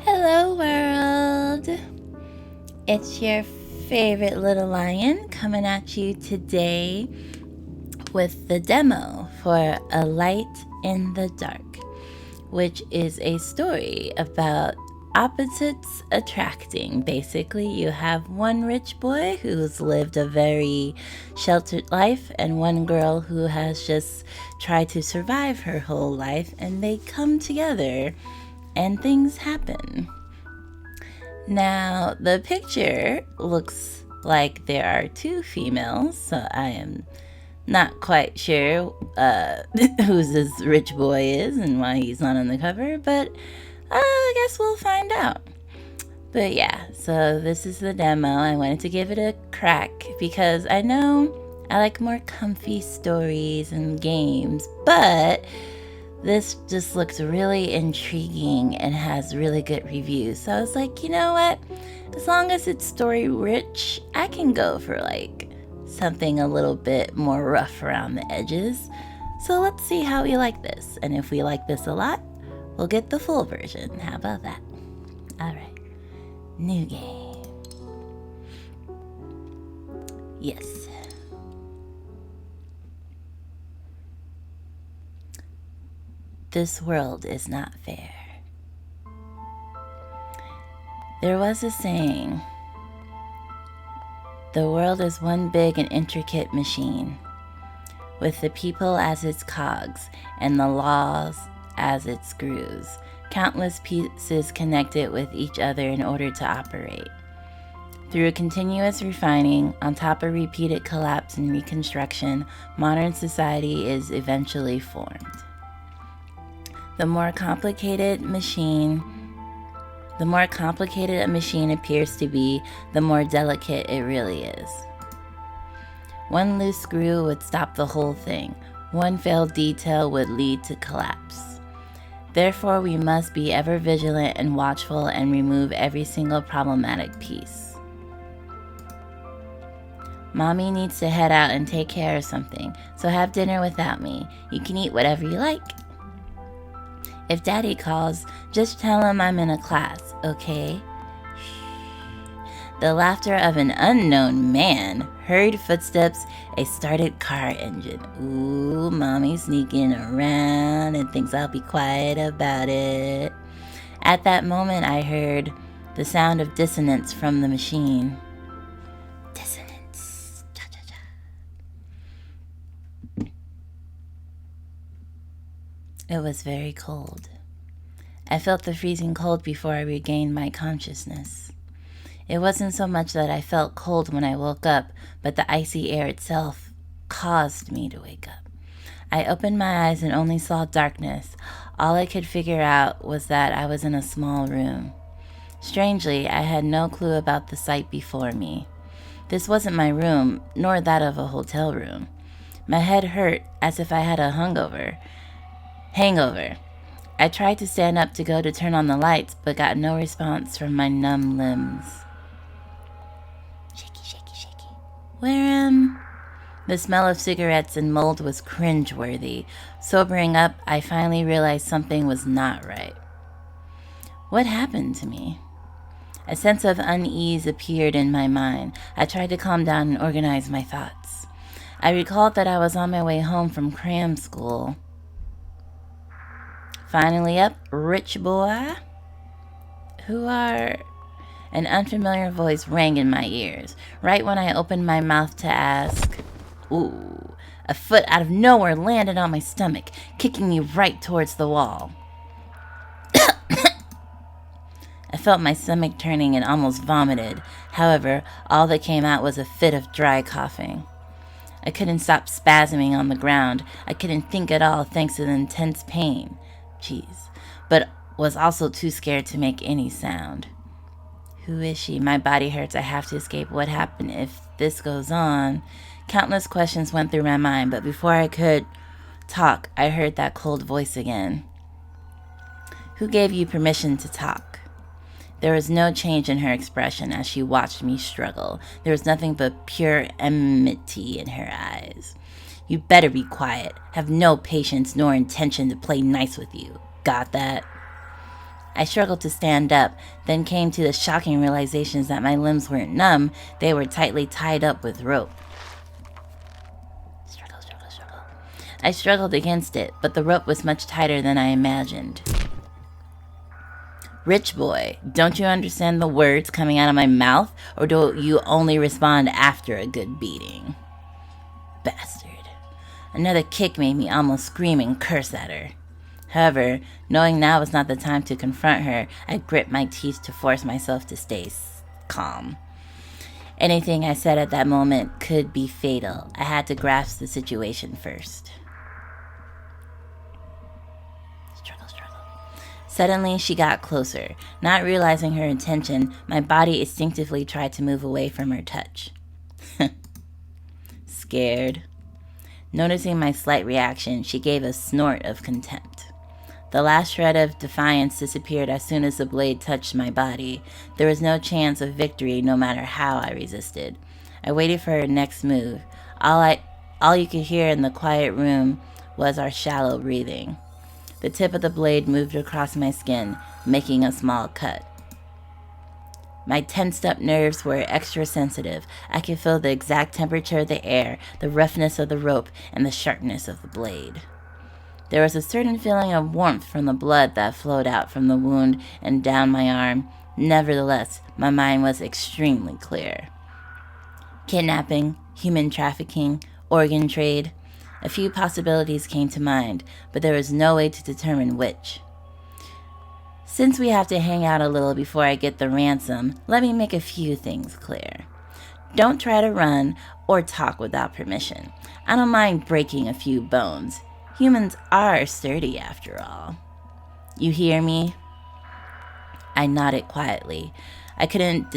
Hello world! It's your favorite little lion coming at you today with the demo for A Light in the Dark, which is a story about opposites attracting. Basically, you have one rich boy who's lived a very sheltered life and one girl who has just tried to survive her whole life, and they come together and things happen. Now, the picture looks like there are two females, so I am not quite sure who this rich boy is and why he's not on the cover, but I guess we'll find out. But yeah, so this is the demo. I wanted to give it a crack because I know I like more comfy stories and games, but this just looks really intriguing and has really good reviews. So I was like, you know what? As long as it's story rich, I can go for like something a little bit more rough around the edges. So let's see how we like this. And if we like this a lot, we'll get the full version. How about that? All right. New game. Yes. This world is not fair. There was a saying, the world is one big and intricate machine, with the people as its cogs and the laws as its screws, countless pieces connected with each other in order to operate. Through a continuous refining, on top of repeated collapse and reconstruction, modern society is eventually formed. The more complicated a machine appears to be, the more delicate it really is. One loose screw would stop the whole thing. One failed detail would lead to collapse. Therefore, we must be ever vigilant and watchful and remove every single problematic piece. Mommy needs to head out and take care of something, so have dinner without me. You can eat whatever you like. If Daddy calls, just tell him I'm in a class, okay? The laughter of an unknown man, hurried footsteps, a started car engine. Ooh, Mommy sneaking around and thinks I'll be quiet about it. At that moment, I heard the sound of dissonance from the machine. Dissonance. Cha-cha-cha. It was very cold. I felt the freezing cold before I regained my consciousness. It wasn't so much that I felt cold when I woke up, but the icy air itself caused me to wake up. I opened my eyes and only saw darkness. All I could figure out was that I was in a small room. Strangely, I had no clue about the sight before me. This wasn't my room, nor that of a hotel room. My head hurt as if I had a hangover. I tried to stand up to go to turn on the lights, but got no response from my numb limbs. Shaky, shaky, shaky. Where am? The smell of cigarettes and mold was cringeworthy. Sobering up, I finally realized something was not right. What happened to me? A sense of unease appeared in my mind. I tried to calm down and organize my thoughts. I recalled that I was on my way home from cram school. Finally up, rich boy. Who are... An unfamiliar voice rang in my ears, right when I opened my mouth to ask. Ooh, a foot out of nowhere landed on my stomach, kicking me right towards the wall. I felt my stomach turning and almost vomited. However, all that came out was a fit of dry coughing. I couldn't stop spasming on the ground. I couldn't think at all thanks to the intense pain. Jeez. But was also too scared to make any sound. Who is she? My body hurts. I have to escape. What happened if this goes on? Countless questions went through my mind, but before I could talk, I heard that cold voice again. Who gave you permission to talk? There was no change in her expression as she watched me struggle. There was nothing but pure enmity in her eyes. You better be quiet. Have no patience nor intention to play nice with you. Got that? I struggled to stand up, then came to the shocking realizations that my limbs weren't numb, they were tightly tied up with rope. Struggle. I struggled against it, but the rope was much tighter than I imagined. Rich boy, don't you understand the words coming out of my mouth, or do you only respond after a good beating? Bastard. Another kick made me almost scream and curse at her. However, knowing now was not the time to confront her, I gripped my teeth to force myself to stay calm. Anything I said at that moment could be fatal. I had to grasp the situation first. Struggle. Suddenly, she got closer. Not realizing her intention, my body instinctively tried to move away from her touch. Scared. Noticing my slight reaction, she gave a snort of contempt. The last shred of defiance disappeared as soon as the blade touched my body. There was no chance of victory no matter how I resisted. I waited for her next move. All you could hear in the quiet room was our shallow breathing. The tip of the blade moved across my skin, making a small cut. My tensed up nerves were extra sensitive. I could feel the exact temperature of the air, the roughness of the rope, and the sharpness of the blade. There was a certain feeling of warmth from the blood that flowed out from the wound and down my arm. Nevertheless, my mind was extremely clear. Kidnapping, human trafficking, organ trade. A few possibilities came to mind, but there was no way to determine which. Since we have to hang out a little before I get the ransom, let me make a few things clear. Don't try to run or talk without permission. I don't mind breaking a few bones. Humans are sturdy after all. You hear me? I nodded quietly. I couldn't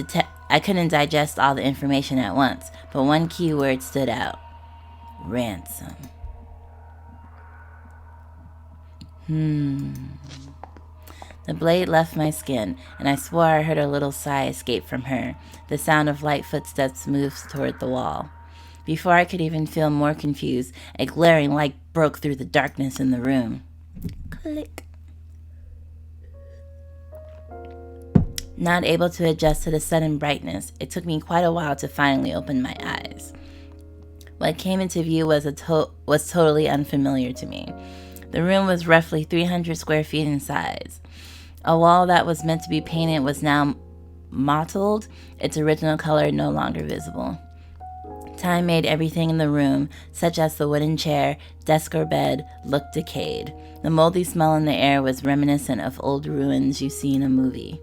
digest all the information at once, but one key word stood out. Ransom. The blade left my skin, and I swore I heard a little sigh escape from her. The sound of light footsteps moved toward the wall. Before I could even feel more confused, a glaring light broke through the darkness in the room. Click. Not able to adjust to the sudden brightness, it took me quite a while to finally open my eyes. What came into view was totally unfamiliar to me. The room was roughly 300 square feet in size. A wall that was meant to be painted was now mottled, its original color no longer visible. Time made everything in the room, such as the wooden chair, desk or bed, look decayed. The moldy smell in the air was reminiscent of old ruins you see in a movie.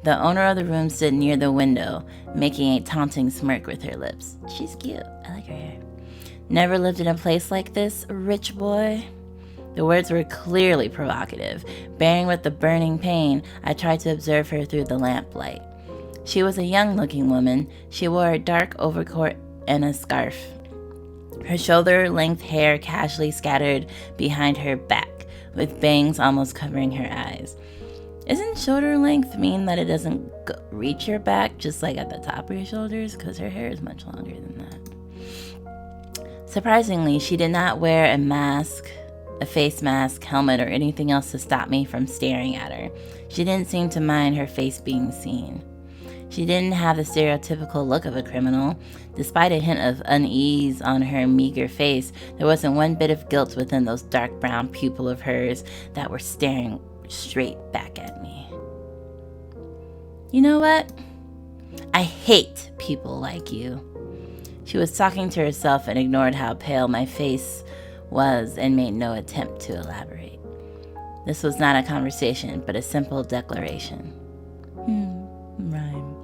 The owner of the room stood near the window, making a taunting smirk with her lips. She's cute. I like her hair. Never lived in a place like this, rich boy? The words were clearly provocative. Bearing with the burning pain, I tried to observe her through the lamplight. She was a young-looking woman. She wore a dark overcoat and a scarf. Her shoulder-length hair casually scattered behind her back, with bangs almost covering her eyes. Isn't shoulder length mean that it doesn't reach your back, just like at the top of your shoulders? Because her hair is much longer than that. Surprisingly, she did not wear a mask, a face mask, helmet, or anything else to stop me from staring at her. She didn't seem to mind her face being seen. She didn't have the stereotypical look of a criminal. Despite a hint of unease on her meager face, there wasn't one bit of guilt within those dark brown pupils of hers that were staring straight back at me. You know what? I hate people like you. She was talking to herself and ignored how pale my face was and made no attempt to elaborate. This was not a conversation, but a simple declaration. Rhyme.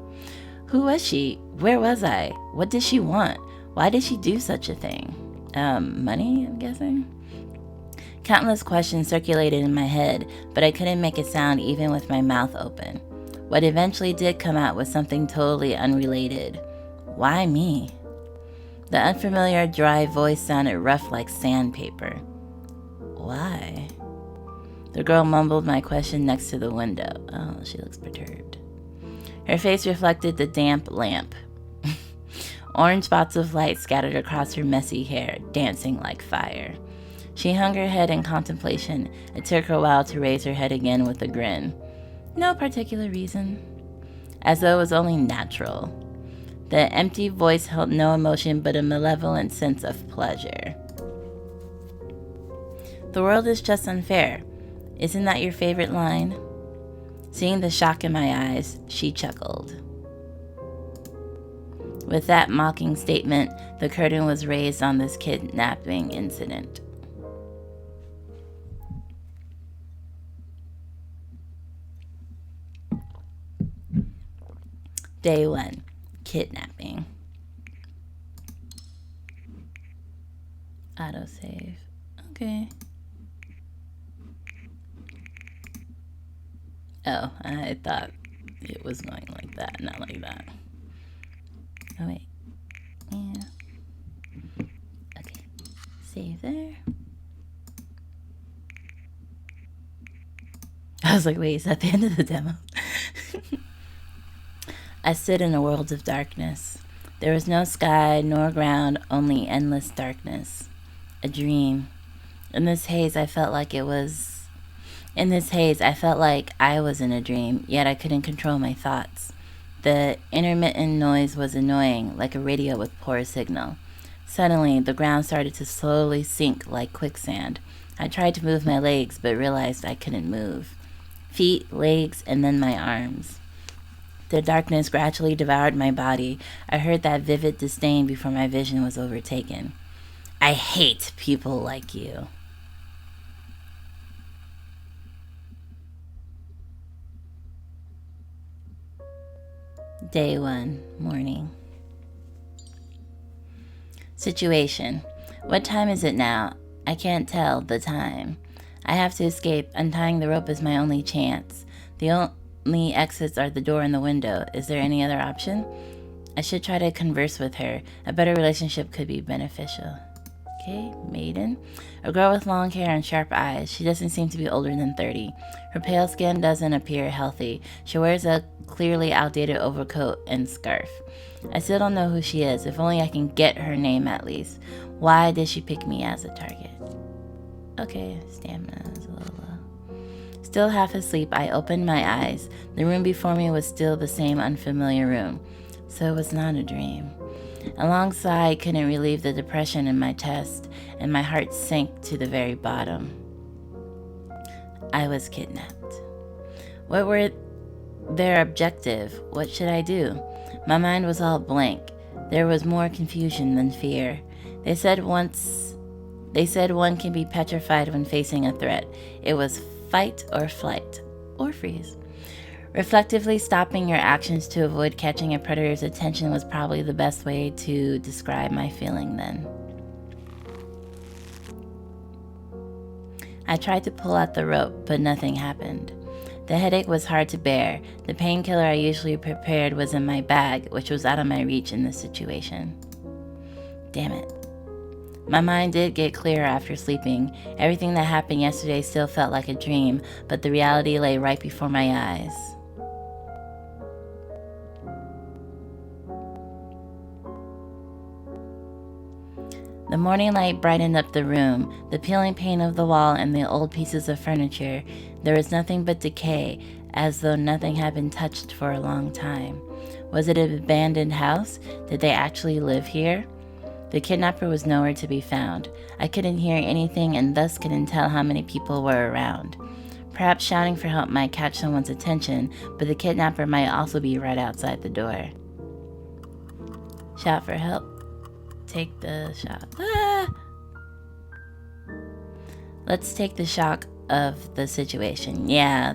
Who was she? Where was I? What did she want? Why did she do such a thing? Money, I'm guessing? Countless questions circulated in my head, but I couldn't make a sound even with my mouth open. What eventually did come out was something totally unrelated. Why me? The unfamiliar, dry voice sounded rough like sandpaper. Why? The girl mumbled my question next to the window. Oh, she looks perturbed. Her face reflected the damp lamp. Orange spots of light scattered across her messy hair, dancing like fire. She hung her head in contemplation. It took her a while to raise her head again with a grin. No particular reason. As though it was only natural. The empty voice held no emotion but a malevolent sense of pleasure. The world is just unfair. Isn't that your favorite line? Seeing the shock in my eyes, she chuckled. With that mocking statement, the curtain was raised on this kidnapping incident. Day 1. Kidnapping. Autosave. Okay. Oh, I thought it was going like that, not like that. Oh, wait. Yeah. Okay. Save there. I was like, wait, is that the end of the demo? I stood in a world of darkness. There was no sky nor ground, only endless darkness. A dream. In this haze, I felt like I was in a dream, yet I couldn't control my thoughts. The intermittent noise was annoying, like a radio with poor signal. Suddenly, the ground started to slowly sink like quicksand. I tried to move my legs, but realized I couldn't move. Feet, legs, and then my arms. The darkness gradually devoured my body. I heard that vivid disdain before my vision was overtaken. I hate people like you. Day 1, morning. Situation. What time is it now? I can't tell the time. I have to escape. Untying the rope is my only chance. The only exits are the door and the window. Is there any other option? I should try to converse with her. A better relationship could be beneficial. Okay, maiden. A girl with long hair and sharp eyes. She doesn't seem to be older than 30. Her pale skin doesn't appear healthy. She wears a clearly outdated overcoat and scarf. I still don't know who she is. If only I can get her name at least. Why did she pick me as a target? Okay, stamina is a little low. Still half asleep, I opened my eyes. The room before me was still the same unfamiliar room. So it was not a dream. A long sigh couldn't relieve the depression in my chest, and my heart sank to the very bottom. I was kidnapped. What were their objective? What should I do? My mind was all blank. There was more confusion than fear. They said one can be petrified when facing a threat. It was fight or flight, or freeze. Reflectively stopping your actions to avoid catching a predator's attention was probably the best way to describe my feeling then. I tried to pull out the rope, but nothing happened. The headache was hard to bear. The painkiller I usually prepared was in my bag, which was out of my reach in this situation. Damn it. My mind did get clearer after sleeping. Everything that happened yesterday still felt like a dream, but the reality lay right before my eyes. The morning light brightened up the room, the peeling paint of the wall and the old pieces of furniture. There was nothing but decay, as though nothing had been touched for a long time. Was it an abandoned house? Did they actually live here? The kidnapper was nowhere to be found. I couldn't hear anything and thus couldn't tell how many people were around. Perhaps shouting for help might catch someone's attention, but the kidnapper might also be right outside the door. Shout for help. Take the shot. Let's take the shock of the situation. Yeah,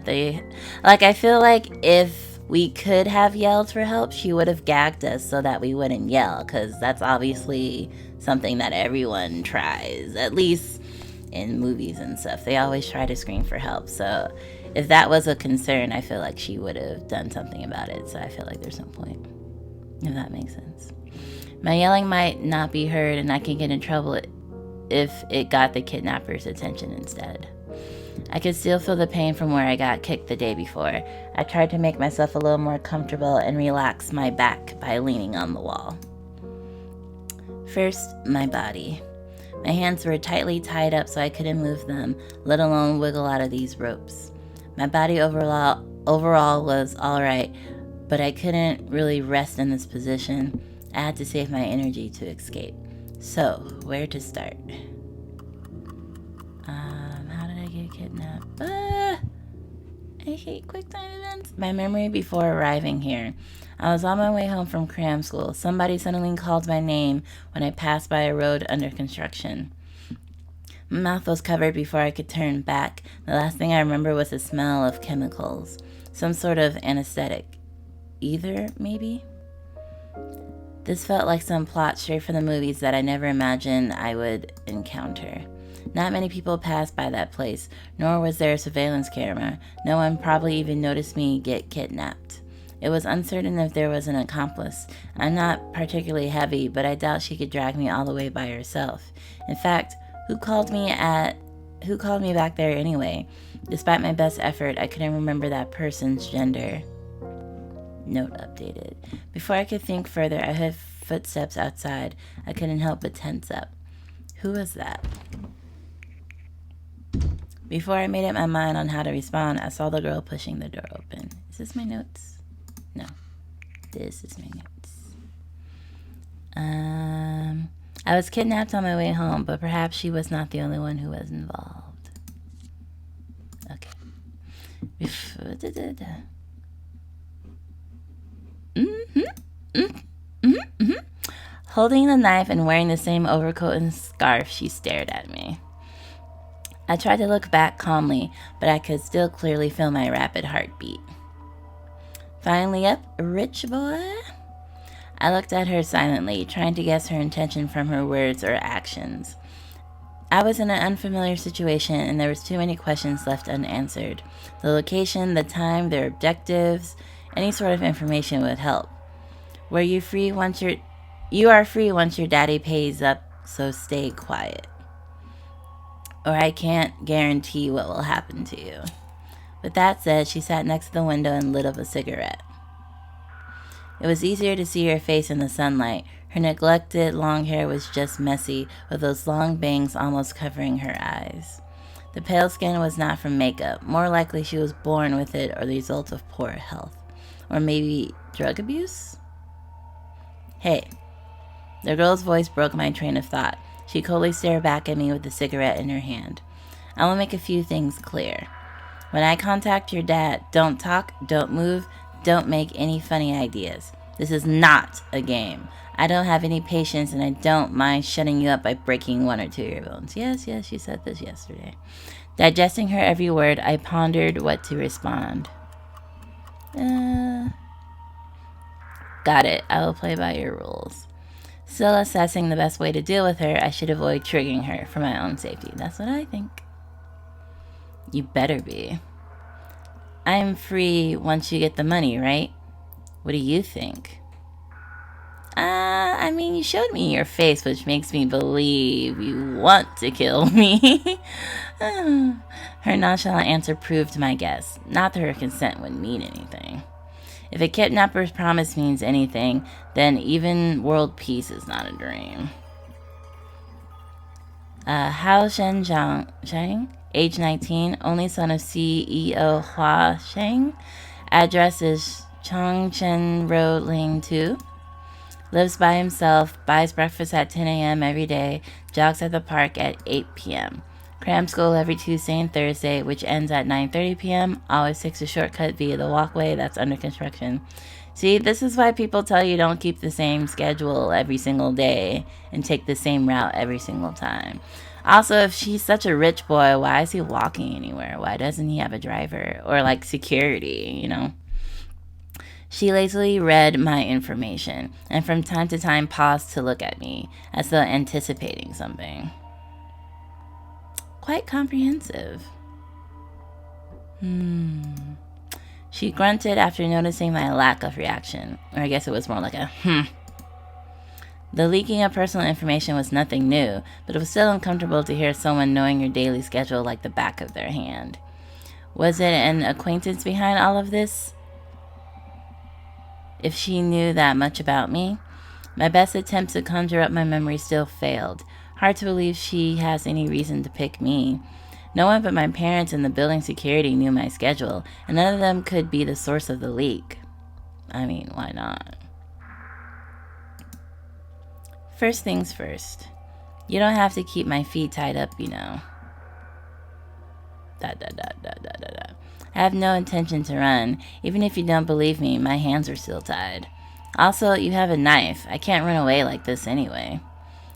I feel like if we could have yelled for help, she would have gagged us so that we wouldn't yell, because that's obviously something that everyone tries, at least in movies and stuff. They always try to scream for help. So if that was a concern, I feel like she would have done something about it. So I feel like there's no point, if that makes sense. My yelling might not be heard, and I can get in trouble if it got the kidnapper's attention instead. I could still feel the pain from where I got kicked the day before. I tried to make myself a little more comfortable and relax my back by leaning on the wall. First, my body. My hands were tightly tied up so I couldn't move them, let alone wiggle out of these ropes. My body overall overall was alright, but I couldn't really rest in this position. I had to save my energy to escape. So, where to start? How did I get kidnapped? I hate quick time events. My memory before arriving here. I was on my way home from cram school. Somebody suddenly called my name when I passed by a road under construction. My mouth was covered before I could turn back. The last thing I remember was the smell of chemicals. Some sort of anesthetic. Ether, maybe? This felt like some plot straight from the movies that I never imagined I would encounter. Not many people passed by that place, nor was there a surveillance camera. No one probably even noticed me get kidnapped. It was uncertain if there was an accomplice. I'm not particularly heavy, but I doubt she could drag me all the way by herself. In fact, who called me back there anyway? Despite my best effort, I couldn't remember that person's gender. Note updated. Before I could think further, I heard footsteps outside. I couldn't help but tense up. Who was that? Before I made up my mind on how to respond, I saw the girl pushing the door open. Is this my notes? No. This is my notes. I was kidnapped on my way home, but perhaps she was not the only one who was involved. Okay. Holding the knife and wearing the same overcoat and scarf, she stared at me. I tried to look back calmly, but I could still clearly feel my rapid heartbeat. Finally up, rich boy? I looked at her silently, trying to guess her intention from her words or actions. I was in an unfamiliar situation, and there was too many questions left unanswered. The location, the time, their objectives, any sort of information would help. You are free once your daddy pays up, so stay quiet. Or I can't guarantee what will happen to you. With that said, she sat next to the window and lit up a cigarette. It was easier to see her face in the sunlight. Her neglected long hair was just messy, with those long bangs almost covering her eyes. The pale skin was not from makeup. More likely she was born with it or the result of poor health. Or maybe drug abuse? Hey. The girl's voice broke my train of thought. She coldly stared back at me with the cigarette in her hand. I will make a few things clear. When I contact your dad, don't talk, don't move, don't make any funny ideas. This is not a game. I don't have any patience, and I don't mind shutting you up by breaking one or two of your bones. Yes, you said this yesterday. Digesting her every word, I pondered what to respond. Got it. I will play by your rules. Still assessing the best way to deal with her, I should avoid triggering her for my own safety. That's what I think. You better be. I'm free once you get the money, right? What do you think? You showed me your face, which makes me believe you want to kill me. Her nonchalant answer proved my guess. Not that her consent would mean anything. If a kidnapper's promise means anything, then even world peace is not a dream. Hao Sheng, age 19, only son of CEO Hua Sheng. Address is Chongchen Road, Ling 2. Lives by himself, buys breakfast at 10 a.m. every day, jogs at the park at 8 p.m. Cram school every Tuesday and Thursday, which ends at 9:30 p.m. Always takes a shortcut via the walkway that's under construction. See, this is why people tell you don't keep the same schedule every single day and take the same route every single time. Also, if she's such a rich boy, why is he walking anywhere? Why doesn't he have a driver? Or security, She lazily read my information, and from time to time paused to look at me, as though anticipating something. Quite comprehensive. She grunted after noticing my lack of reaction, or I guess it was more like a The leaking of personal information was nothing new, but it was still uncomfortable to hear someone knowing your daily schedule like the back of their hand. Was it an acquaintance behind all of this? If she knew that much about me? My best attempts to conjure up my memory still failed. Hard to believe she has any reason to pick me. No one but my parents and the building security knew my schedule, and none of them could be the source of the leak. I mean, why not? First things first. You don't have to keep my feet tied up, you know. I have no intention to run. Even if you don't believe me, my hands are still tied. Also, you have a knife. I can't run away like this anyway.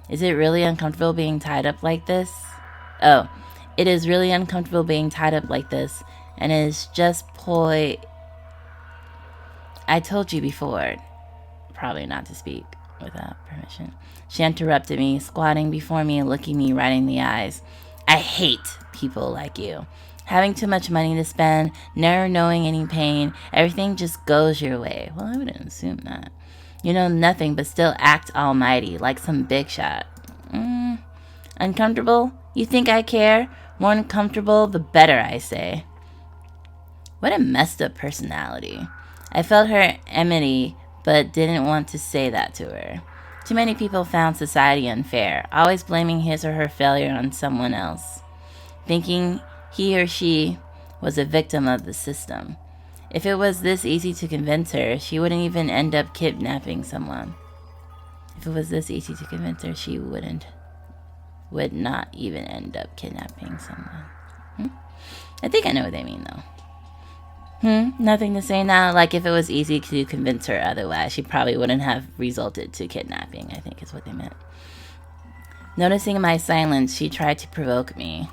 Is it really uncomfortable being tied up like this? Oh, it is really uncomfortable being tied up like this, and it is just I told you before. Probably not to speak without permission. She interrupted me, squatting before me and looking me right in the eyes. I hate people like you. Having too much money to spend, never knowing any pain, everything just goes your way. Well, I wouldn't assume that. You know nothing but still act almighty, like some big shot. Uncomfortable? You think I care? More uncomfortable, the better, I say. What a messed up personality. I felt her enmity, but didn't want to say that to her. Too many people found society unfair, always blaming his or her failure on someone else, thinking he or she was a victim of the system. If it was this easy to convince her, she wouldn't even end up kidnapping someone. If it was this easy to convince her, she would not even end up kidnapping someone. I think I know what they mean, though. Nothing to say now. Like, if it was easy to convince her otherwise, she probably wouldn't have resulted to kidnapping, I think is what they meant. Noticing my silence, she tried to provoke me.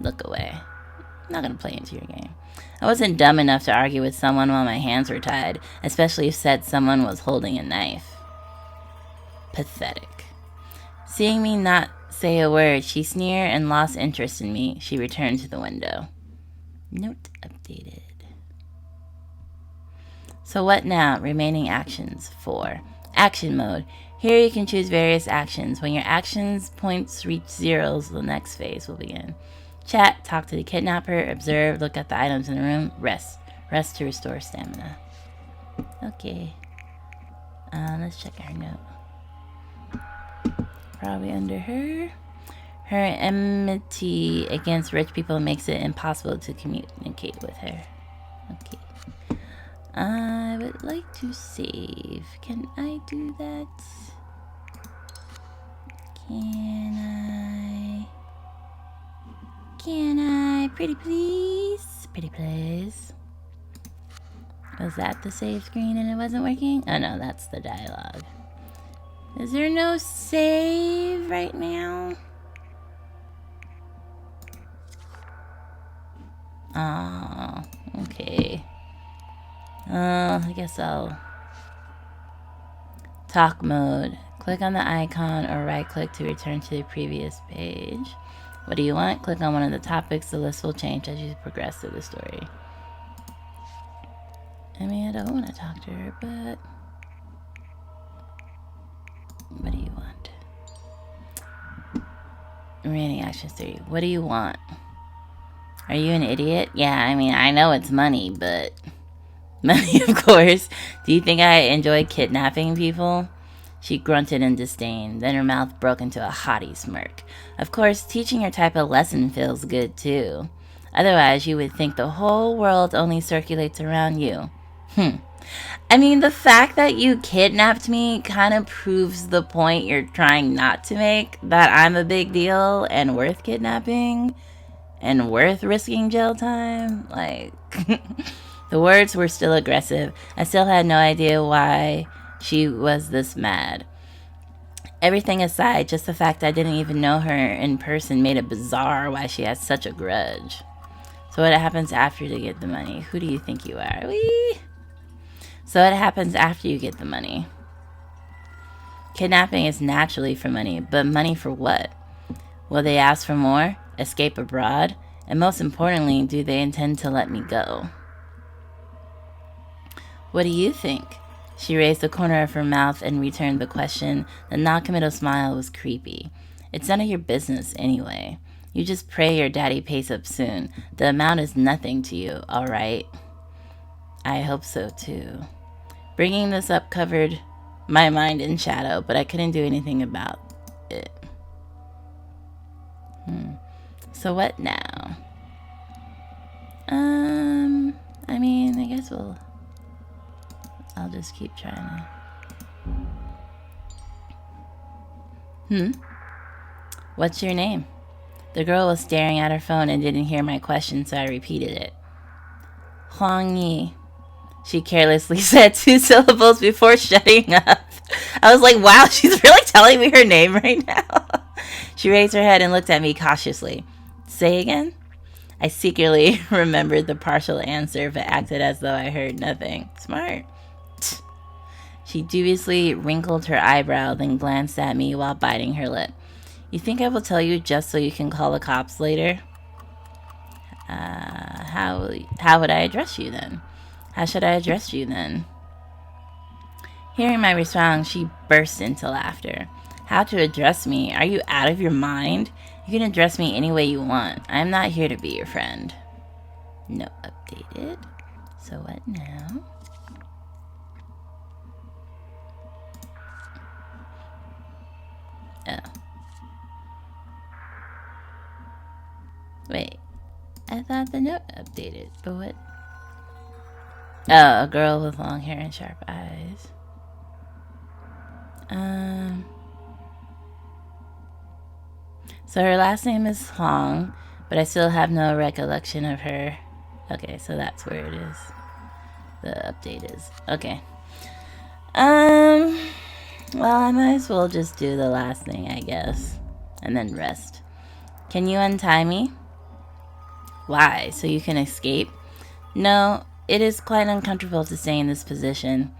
Look away. I'm not going to play into your game. I wasn't dumb enough to argue with someone while my hands were tied, especially if said someone was holding a knife. Pathetic. Seeing me not say a word, she sneered and lost interest in me. She returned to the window. Note updated. So what now? Remaining actions. 4. Action mode. Here you can choose various actions. When your actions points reach zeros, the next phase will begin. Chat, talk to the kidnapper, observe, look at the items in the room, rest. Rest to restore stamina. Okay. Let's check her note. Probably under her. Her enmity against rich people makes it impossible to communicate with her. Okay. I would like to save. Can I do that? Can I? Pretty please? Pretty please. Was that the save screen and it wasn't working? Oh no, that's the dialogue. Is there no save right now? Oh, okay. I guess I'll... Talk mode. Click on the icon or right click to return to the previous page. What do you want? Click on one of the topics. The list will change as you progress through the story. I mean, I don't want to talk to her, but... What do you want? Remaining actions 3. What do you want? Are you an idiot? Yeah, I mean, I know it's money, but... Money, of course. Do you think I enjoy kidnapping people? She grunted in disdain, then her mouth broke into a haughty smirk. Of course, teaching your type of lesson feels good, too. Otherwise, you would think the whole world only circulates around you. I mean, the fact that you kidnapped me kind of proves the point you're trying not to make, that I'm a big deal and worth kidnapping and worth risking jail time. Like, the words were still aggressive. I still had no idea why she was this mad. Everything aside, just the fact I didn't even know her in person made it bizarre why she had such a grudge. So what happens after you get the money? Who do you think you are? Wee! So what happens after you get the money? Kidnapping is naturally for money, but money for what? Will they ask for more? Escape abroad? And most importantly, do they intend to let me go? What do you think? She raised the corner of her mouth and returned the question. The non-committal smile was creepy. It's none of your business anyway. You just pray your daddy pays up soon. The amount is nothing to you, alright? I hope so too. Bringing this up covered my mind in shadow, but I couldn't do anything about it. So what now? I mean, I guess I'll just keep trying to... What's your name? The girl was staring at her phone and didn't hear my question, so I repeated it. Huang Yi. She carelessly said 2 syllables before shutting up. I was like, wow, she's really telling me her name right now. She raised her head and looked at me cautiously. Say again? I secretly remembered the partial answer, but acted as though I heard nothing. Smart. She dubiously wrinkled her eyebrow, then glanced at me while biting her lip. You think I will tell you just so you can call the cops later? How would I address you then? How should I address you then? Hearing my response, she burst into laughter. How to address me? Are you out of your mind? You can address me any way you want. I am not here to be your friend. No updated. So what now? Oh. Wait. I thought the note updated, but what? Oh, a girl with long hair and sharp eyes. So her last name is Hong, but I still have no recollection of her. Okay, so that's where it is. The update is. Okay. Well, I might as well just do the last thing, I guess. And then rest. Can you untie me? Why? So you can escape? No, it is quite uncomfortable to stay in this position.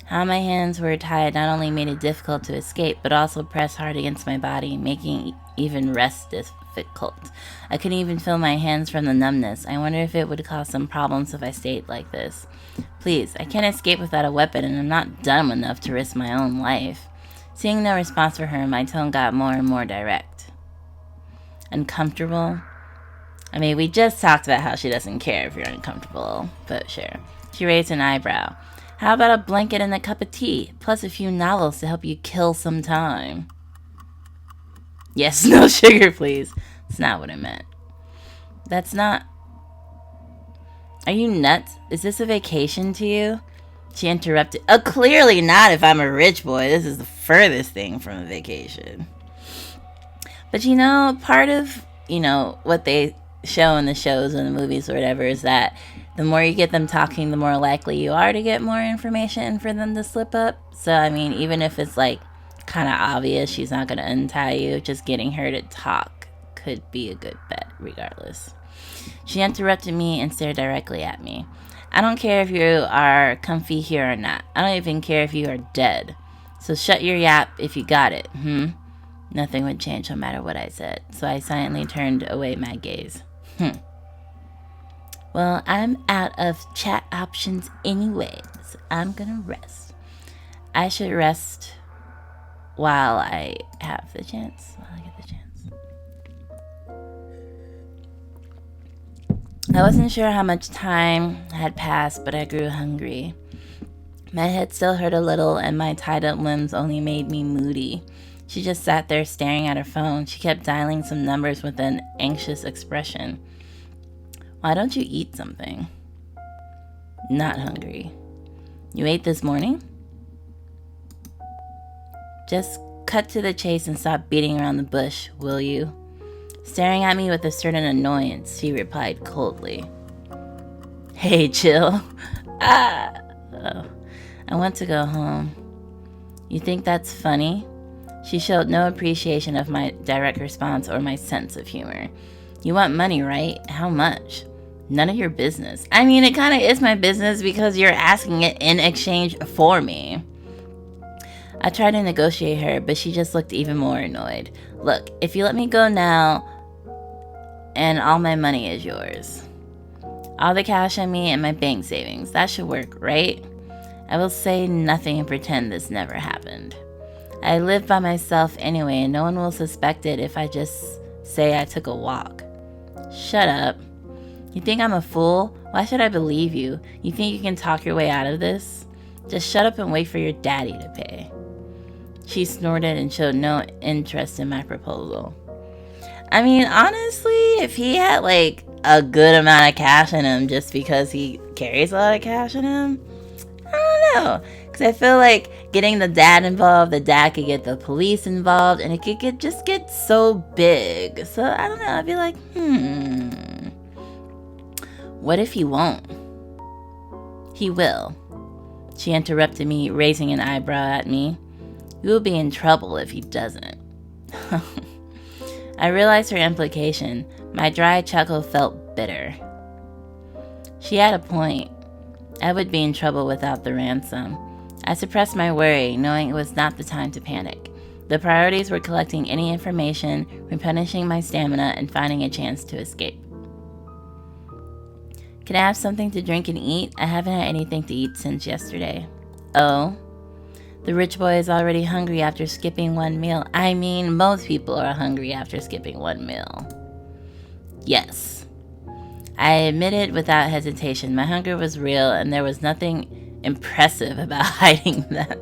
How my hands were tied not only made it difficult to escape, but also pressed hard against my body, making even rest difficult. I couldn't even feel my hands from the numbness. I wonder if it would cause some problems if I stayed like this. Please, I can't escape without a weapon, and I'm not dumb enough to risk my own life. Seeing no response from her, my tone got more and more direct. Uncomfortable? I mean, we just talked about how she doesn't care if you're uncomfortable, but sure. She raised an eyebrow. How about a blanket and a cup of tea, plus a few novels to help you kill some time? Yes, no sugar, please. That's not what I meant. That's not... Are you nuts? Is this a vacation to you? She interrupted. Oh, clearly not if I'm a rich boy. This is the furthest thing from a vacation. But you know, part of, what they show in the shows and the movies or whatever is that the more you get them talking, the more likely you are to get more information for them to slip up. So, I mean, even if it's like kind of obvious she's not going to untie you, just getting her to talk could be a good bet regardless. She interrupted me and stared directly at me. I don't care if you are comfy here or not. I don't even care if you are dead. So shut your yap if you got it, Nothing would change no matter what I said, so I silently turned away my gaze. Well, I'm out of chat options anyway, so I'm gonna rest. I should rest while I have the chance, while I get the chance. I wasn't sure how much time had passed, but I grew hungry. My head still hurt a little, and my tied-up limbs only made me moody. She just sat there staring at her phone. She kept dialing some numbers with an anxious expression. Why don't you eat something? Not hungry. You ate this morning? Just cut to the chase and stop beating around the bush, will you? Staring at me with a certain annoyance, she replied coldly. Hey, chill. Oh, I want to go home. You think that's funny? She showed no appreciation of my direct response or my sense of humor. You want money, right? How much? None of your business. I mean, it kind of is my business because you're asking it in exchange for me. I tried to negotiate her, but she just looked even more annoyed. Look, if you let me go now, and all my money is yours. All the cash on me and my bank savings. That should work, right? I will say nothing and pretend this never happened. I live by myself anyway, and no one will suspect it if I just say I took a walk. Shut up. You think I'm a fool? Why should I believe you? You think you can talk your way out of this? Just shut up and wait for your daddy to pay. She snorted and showed no interest in my proposal. I mean, honestly, if he had like a good amount of cash in him just because he carries a lot of cash in him, I don't know. Because I feel like getting the dad involved, the dad could get the police involved, and it could just get so big. So I don't know. I'd be like, what if he won't? He will. She interrupted me, raising an eyebrow at me. You will be in trouble if he doesn't. I realized her implication. My dry chuckle felt bitter. She had a point. I would be in trouble without the ransom. I suppressed my worry, knowing it was not the time to panic. The priorities were collecting any information, replenishing my stamina, and finding a chance to escape. Can I have something to drink and eat? I haven't had anything to eat since yesterday. Oh? The rich boy is already hungry after skipping one meal. I mean, most people are hungry after skipping one meal. Yes. I admitted without hesitation. My hunger was real, and there was nothing impressive about hiding that.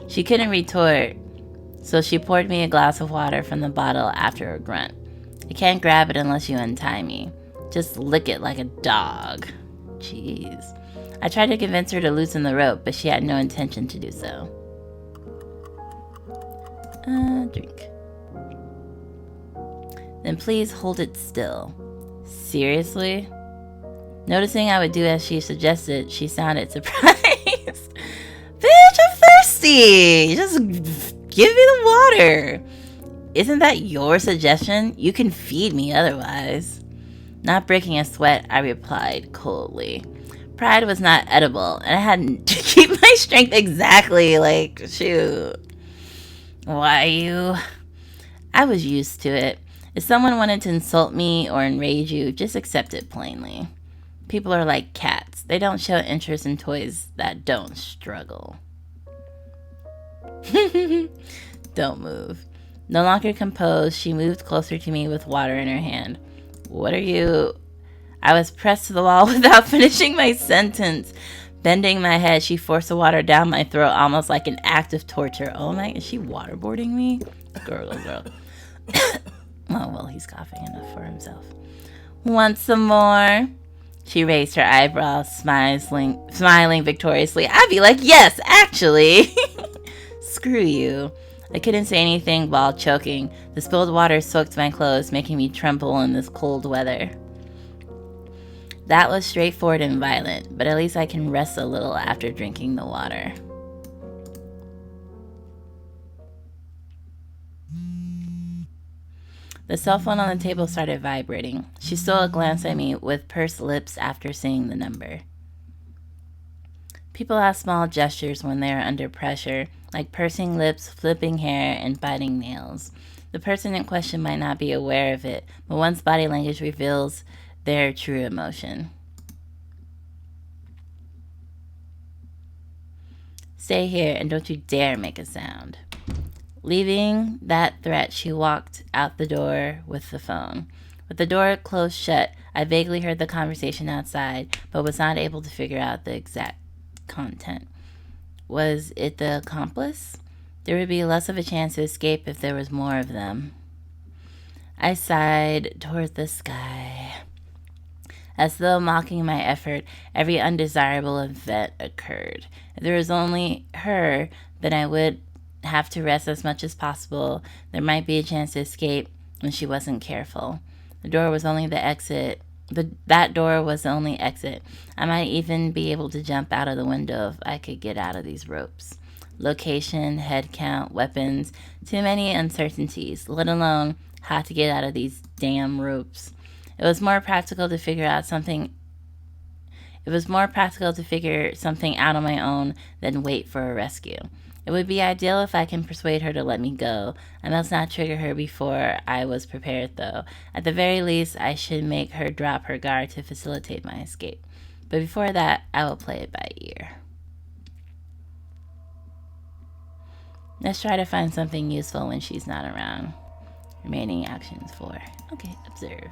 She couldn't retort, so she poured me a glass of water from the bottle after a grunt. I can't grab it unless you untie me. Just lick it like a dog. Jeez. I tried to convince her to loosen the rope, but she had no intention to do so. Drink. Then please hold it still. Seriously? Noticing I would do as she suggested, she sounded surprised. Bitch, I'm thirsty! Just give me the water. Isn't that your suggestion? You can feed me otherwise. Not breaking a sweat, I replied coldly. Pride was not edible, and I had to keep my strength exactly, like, shoot. Why you? I was used to it. If someone wanted to insult me or enrage you, just accept it plainly. People are like cats. They don't show interest in toys that don't struggle. Don't move. No longer composed, she moved closer to me with water in her hand. What are you... I was pressed to the wall without finishing my sentence. Bending my head, she forced the water down my throat almost like an act of torture. Oh my... Is she waterboarding me? Girl. Oh, well, he's coughing enough for himself. Want some more? She raised her eyebrows, smiling victoriously. I'd be like, yes, actually. Screw you. I couldn't say anything while choking. The spilled water soaked my clothes, making me tremble in this cold weather. That was straightforward and violent, but at least I can rest a little after drinking the water. The cell phone on the table started vibrating. She stole a glance at me with pursed lips after seeing the number. People have small gestures when they are under pressure, like pursing lips, flipping hair, and biting nails. The person in question might not be aware of it, but one's body language reveals their true emotion. Stay here and don't you dare make a sound. Leaving that threat, she walked out the door with the phone. With the door closed shut, I vaguely heard the conversation outside, but was not able to figure out the exact content. Was it the accomplice? There would be less of a chance to escape if there was more of them. I sighed toward the sky. As though mocking my effort, every undesirable event occurred. If there was only her, then I would have to rest as much as possible. There might be a chance to escape when she wasn't careful. The door was only the exit. That door was the only exit. I might even be able to jump out of the window if I could get out of these ropes. Location, head count, weapons, too many uncertainties, let alone how to get out of these damn ropes. It was more practical to figure something out on my own than wait for a rescue. It would be ideal if I can persuade her to let me go. I must not trigger her before I was prepared, though. At the very least, I should make her drop her guard to facilitate my escape. But before that, I will play it by ear. Let's try to find something useful when she's not around. Remaining actions 4. Okay, observe.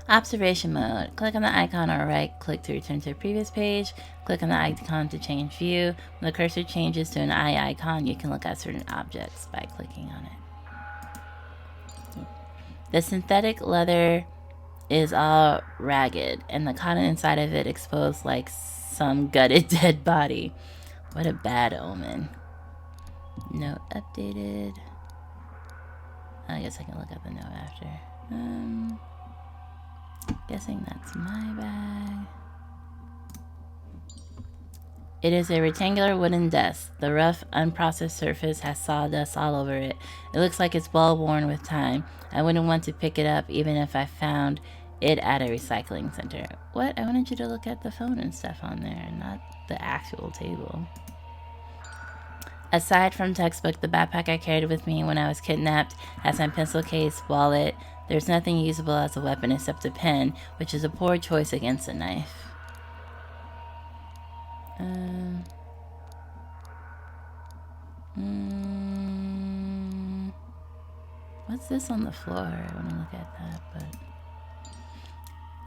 Observation mode. Click on the icon or right click to return to a previous page. Click on the icon to change view. When the cursor changes to an eye icon, you can look at certain objects by clicking on it. The synthetic leather is all ragged, and the cotton inside of it exposed like some gutted dead body. What a bad omen. Note updated. I guess I can look at the note after. Guessing that's my bag. It is a rectangular wooden desk. The rough, unprocessed surface has sawdust all over it. It looks like it's well worn with time. I wouldn't want to pick it up even if I found it at a recycling center. What? I wanted you to look at the phone and stuff on there, not the actual table. Aside from textbook, the backpack I carried with me when I was kidnapped has my pencil case, wallet. There's nothing usable as a weapon except a pen, which is a poor choice against a knife. What's this on the floor? I want to look at that,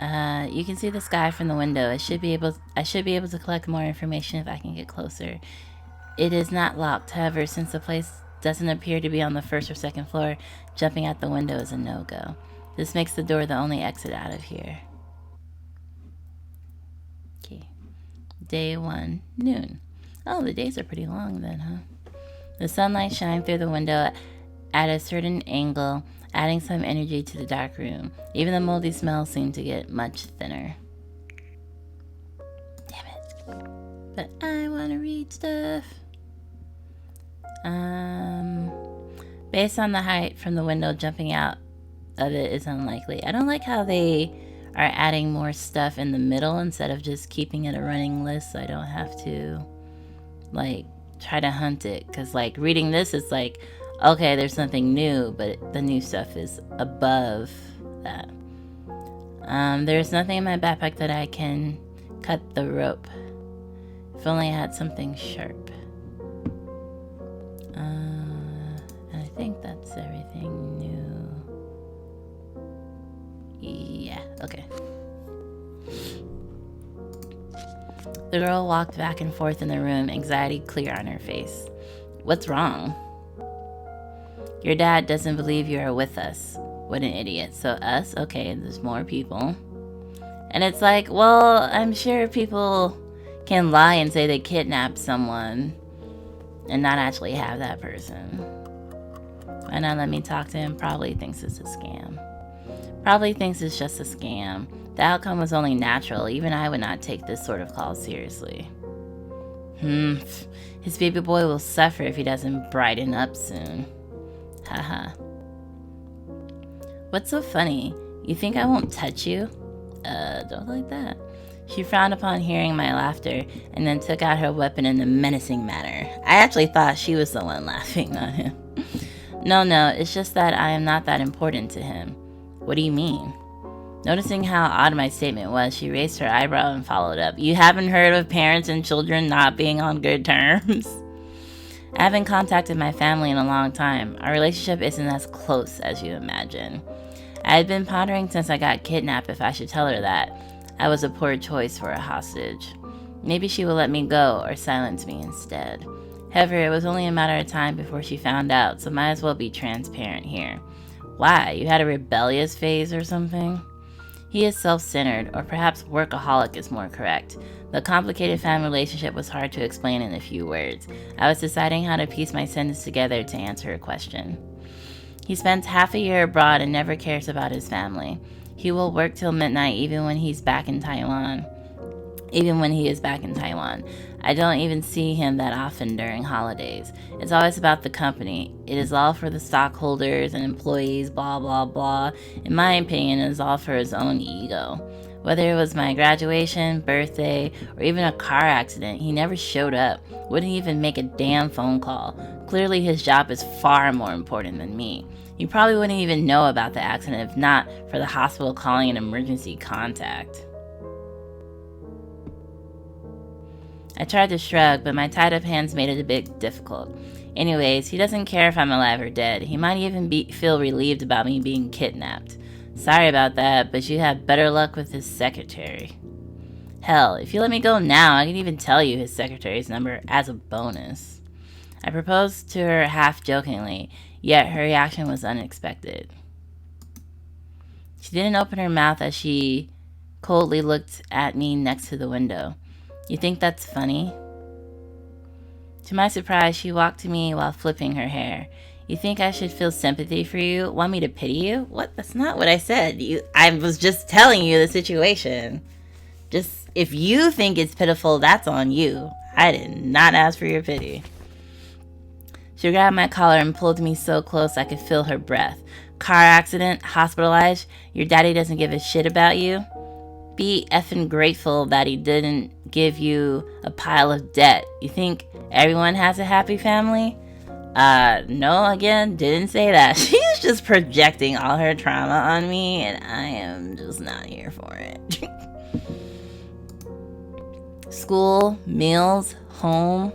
but you can see the sky from the window. I should be able to collect more information if I can get closer. It is not locked, however, since the place doesn't appear to be on the first or second floor, jumping out the window is a no-go. This makes the door the only exit out of here. Okay. Day 1, noon. Oh, the days are pretty long then, huh? The sunlight shines through the window at a certain angle, adding some energy to the dark room. Even the moldy smells seem to get much thinner. Damn it. But I want to read stuff. Based on the height from the window, jumping out of it is unlikely. I don't like how they are adding more stuff in the middle instead of just keeping it a running list so I don't have to, like, try to hunt it. Because, like, reading this is like, okay, there's something new, but the new stuff is above that. There's nothing in my backpack that I can cut the rope. If only I had something sharp. I think that's everything new. Yeah, okay. The girl walked back and forth in the room, anxiety clear on her face. What's wrong? Your dad doesn't believe you are with us. What an idiot. So us? Okay, there's more people. And it's like, well, I'm sure people can lie and say they kidnapped someone and not actually have that person. Why not let me talk to him? Probably thinks it's a scam. Probably thinks it's just a scam. The outcome was only natural. Even I would not take this sort of call seriously. His baby boy will suffer if he doesn't brighten up soon. Haha. What's so funny? You think I won't touch you? Don't like that. She frowned upon hearing my laughter and then took out her weapon in a menacing manner. I actually thought she was the one laughing, not him. No, it's just that I am not that important to him. What do you mean? Noticing how odd my statement was, she raised her eyebrow and followed up. You haven't heard of parents and children not being on good terms? I haven't contacted my family in a long time. Our relationship isn't as close as you imagine. I had been pondering since I got kidnapped if I should tell her that. I was a poor choice for a hostage. Maybe she would let me go or silence me instead. However, it was only a matter of time before she found out, so might as well be transparent here. Why? You had a rebellious phase or something? He is self-centered, or perhaps workaholic is more correct. The complicated family relationship was hard to explain in a few words. I was deciding how to piece my sentence together to answer her question. He spends half a year abroad and never cares about his family. He will work till midnight even when he is back in Taiwan. I don't even see him that often during holidays. It's always about the company. It is all for the stockholders and employees, blah, blah, blah. In my opinion, it is all for his own ego. Whether it was my graduation, birthday, or even a car accident, he never showed up. Wouldn't even make a damn phone call. Clearly his job is far more important than me. He probably wouldn't even know about the accident if not for the hospital calling an emergency contact. I tried to shrug, but my tied-up hands made it a bit difficult. Anyways, he doesn't care if I'm alive or dead. He might even feel relieved about me being kidnapped. Sorry about that, but you have better luck with his secretary. Hell, if you let me go now, I can even tell you his secretary's number as a bonus. I proposed to her half-jokingly, yet her reaction was unexpected. She didn't open her mouth as she coldly looked at me next to the window. You think that's funny? To my surprise, she walked to me while flipping her hair. You think I should feel sympathy for you? Want me to pity you? What? That's not what I said. I was just telling you the situation. Just, if you think it's pitiful, that's on you. I did not ask for your pity. She grabbed my collar and pulled me so close I could feel her breath. Car accident, hospitalized, your daddy doesn't give a shit about you? Be effing grateful that he didn't give you a pile of debt. You think everyone has a happy family? No, again, didn't say that. She's just projecting all her trauma on me, and I am just not here for it. School, meals, home.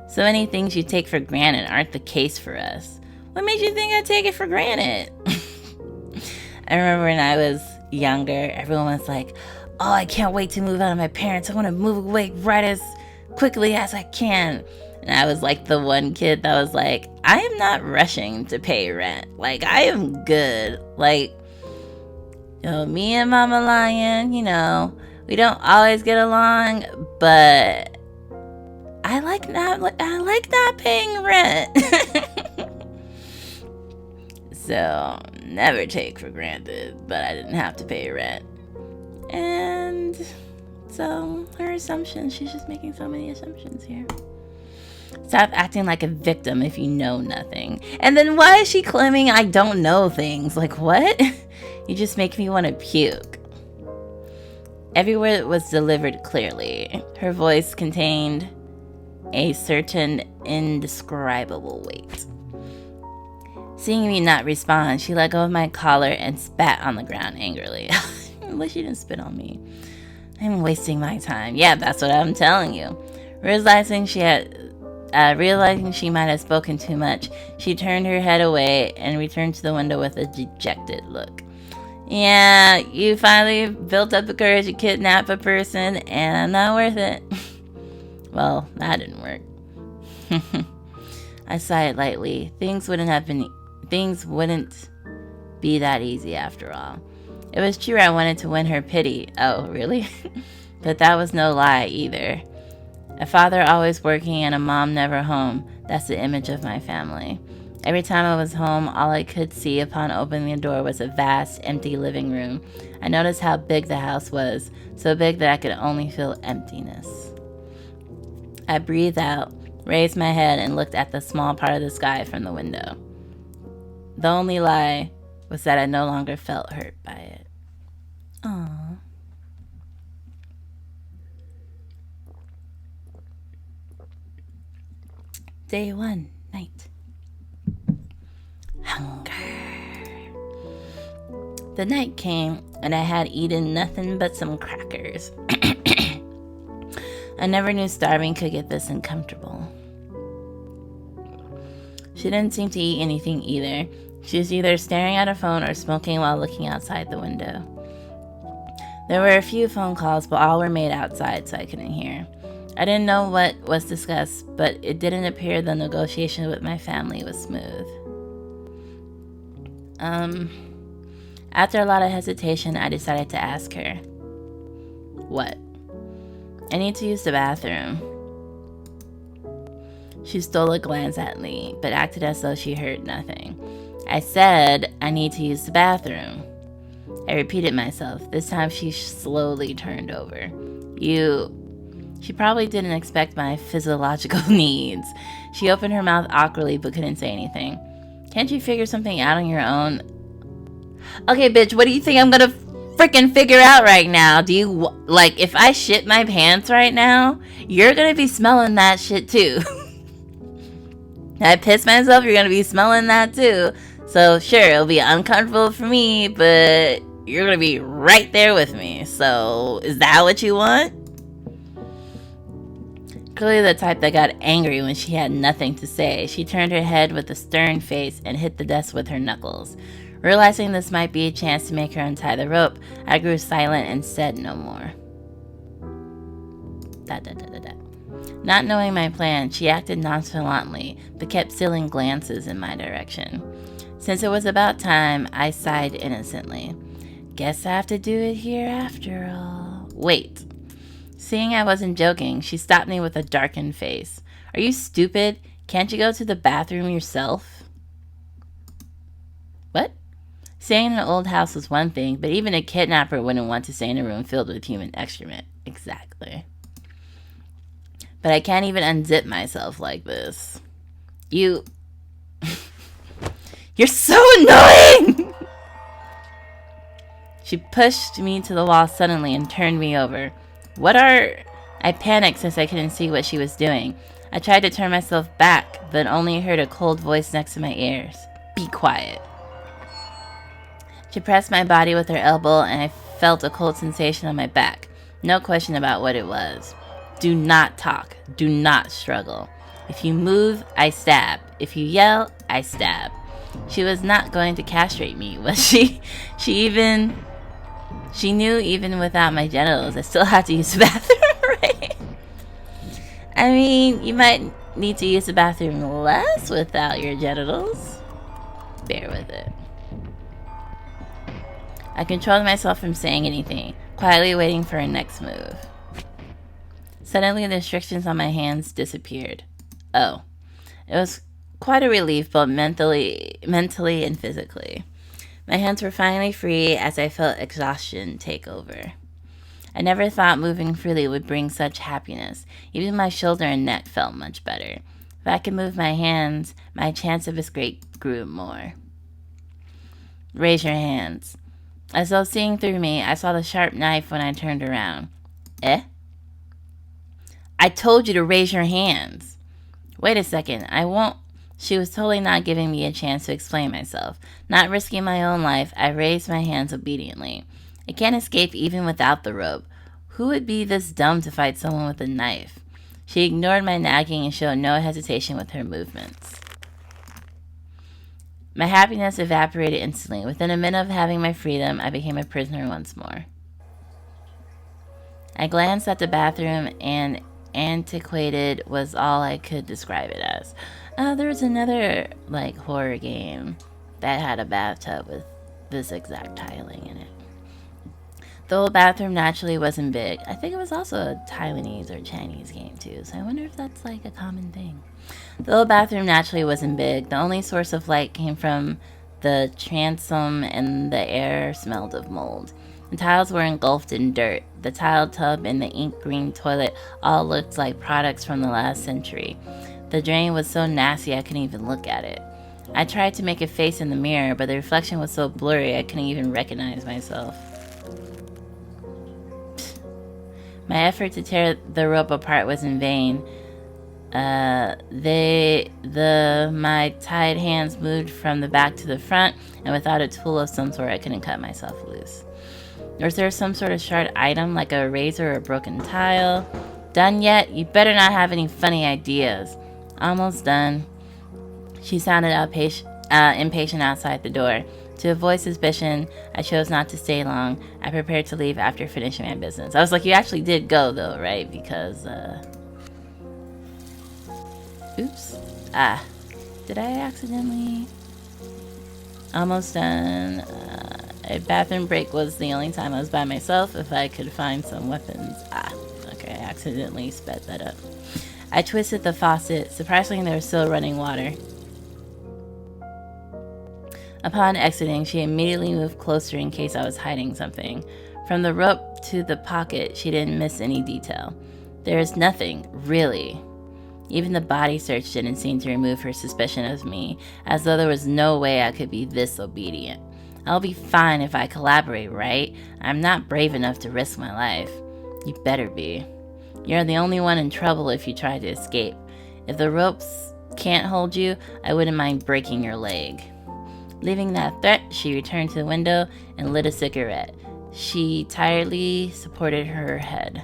So many things you take for granted aren't the case for us. What made you think I take it for granted? I remember when I was younger, everyone was like, oh, I can't wait to move out of my parents. I want to move away right as quickly as I can. And I was like the one kid that was like, I am not rushing to pay rent. Like, I am good. Like, me and Mama Lion, we don't always get along, but I like not paying rent. So, never take for granted, but I didn't have to pay rent. And so, her assumptions, she's just making so many assumptions here. Stop acting like a victim if you know nothing. And then why is she claiming I don't know things? Like, what? You just make me want to puke. Every word was delivered clearly. Her voice contained a certain indescribable weight. Seeing me not respond, she let go of my collar and spat on the ground angrily. I wish she didn't spit on me. I'm wasting my time. Yeah, that's what I'm telling you. Realizing she might have spoken too much, she turned her head away and returned to the window with a dejected look. Yeah, you finally built up the courage to kidnap a person, and I'm not worth it. Well, that didn't work. I sighed lightly. Things wouldn't be that easy after all. It was true I wanted to win her pity. Oh, really? But that was no lie either. A father always working and a mom never home. That's the image of my family. Every time I was home, all I could see upon opening the door was a vast, empty living room. I noticed how big the house was, so big that I could only feel emptiness. I breathed out, raised my head, and looked at the small part of the sky from the window. The only lie was that I no longer felt hurt by it. Aww. Day 1, night. Hunger. The night came, and I had eaten nothing but some crackers. I never knew starving could get this uncomfortable. She didn't seem to eat anything either. She was either staring at her phone or smoking while looking outside the window. There were a few phone calls, but all were made outside, so I couldn't hear. I didn't know what was discussed, but it didn't appear the negotiation with my family was smooth. After a lot of hesitation, I decided to ask her. What? I need to use the bathroom. She stole a glance at me, but acted as though she heard nothing. I said, I need to use the bathroom. I repeated myself. This time she slowly turned over. She probably didn't expect my physiological needs. She opened her mouth awkwardly but couldn't say anything. Can't you figure something out on your own? Okay, bitch, what do you think I'm gonna freaking figure out right now? Do you, if I shit my pants right now, you're gonna be smelling that shit too. I piss myself, you're gonna be smelling that too. So sure, it'll be uncomfortable for me, but you're gonna be right there with me. So is that what you want? Clearly the type that got angry when she had nothing to say, she turned her head with a stern face and hit the desk with her knuckles. Realizing this might be a chance to make her untie the rope, I grew silent and said no more. Not knowing my plan, she acted nonchalantly, but kept stealing glances in my direction. Since it was about time, I sighed innocently. Guess I have to do it here after all. Wait. Seeing I wasn't joking, she stopped me with a darkened face. Are you stupid? Can't you go to the bathroom yourself? What? Staying in an old house was one thing, but even a kidnapper wouldn't want to stay in a room filled with human excrement. Exactly. But I can't even unzip myself like this. You're so annoying! She pushed me to the wall suddenly and turned me over. I panicked since I couldn't see what she was doing. I tried to turn myself back, but only heard a cold voice next to my ears. Be quiet. She pressed my body with her elbow, and I felt a cold sensation on my back. No question about what it was. Do not talk. Do not struggle. If you move, I stab. If you yell, I stab. She was not going to castrate me, was she? She knew even without my genitals, I still had to use the bathroom, right? I mean, you might need to use the bathroom less without your genitals. Bear with it. I controlled myself from saying anything, quietly waiting for her next move. Suddenly, the restrictions on my hands disappeared. Oh. It was quite a relief, both mentally and physically. My hands were finally free as I felt exhaustion take over. I never thought moving freely would bring such happiness. Even my shoulder and neck felt much better. If I could move my hands, my chance of escape grew more. Raise your hands. As though seeing through me, I saw the sharp knife when I turned around. Eh? I told you to raise your hands. Wait a second, I won't. She was totally not giving me a chance to explain myself. Not risking my own life, I raised my hands obediently. I can't escape even without the rope. Who would be this dumb to fight someone with a knife? She ignored my nagging and showed no hesitation with her movements. My happiness evaporated instantly. Within a minute of having my freedom, I became a prisoner once more. I glanced at the bathroom, and antiquated was all I could describe it as. There was another, horror game that had a bathtub with this exact tiling in it. The old bathroom naturally wasn't big. I think it was also a Taiwanese or Chinese game too, so I wonder if that's a common thing. The old bathroom naturally wasn't big. The only source of light came from the transom, and the air smelled of mold. The tiles were engulfed in dirt. The tile tub and the ink green toilet all looked like products from the last century. The drain was so nasty I couldn't even look at it. I tried to make a face in the mirror, but the reflection was so blurry I couldn't even recognize myself. My effort to tear the rope apart was in vain. My tied hands moved from the back to the front, and without a tool of some sort, I couldn't cut myself loose. Was there some sort of sharp item, like a razor or a broken tile? Done yet? You better not have any funny ideas. Almost done. She sounded impatient outside the door. To avoid suspicion, I chose not to stay long. I prepared to leave after finishing my business. I was like, you actually did go, though, right? Because, oops. Did I accidentally? Almost done. A bathroom break was the only time I was by myself. If I could find some weapons. Okay, I accidentally sped that up. I twisted the faucet. Surprisingly, there was still running water. Upon exiting, she immediately moved closer in case I was hiding something. From the rope to the pocket, she didn't miss any detail. There is nothing, really. Even the body search didn't seem to remove her suspicion of me, as though there was no way I could be this obedient. I'll be fine if I collaborate, right? I'm not brave enough to risk my life. You better be. You're the only one in trouble if you try to escape. If the ropes can't hold you, I wouldn't mind breaking your leg. Leaving that threat, she returned to the window and lit a cigarette. She tiredly supported her head.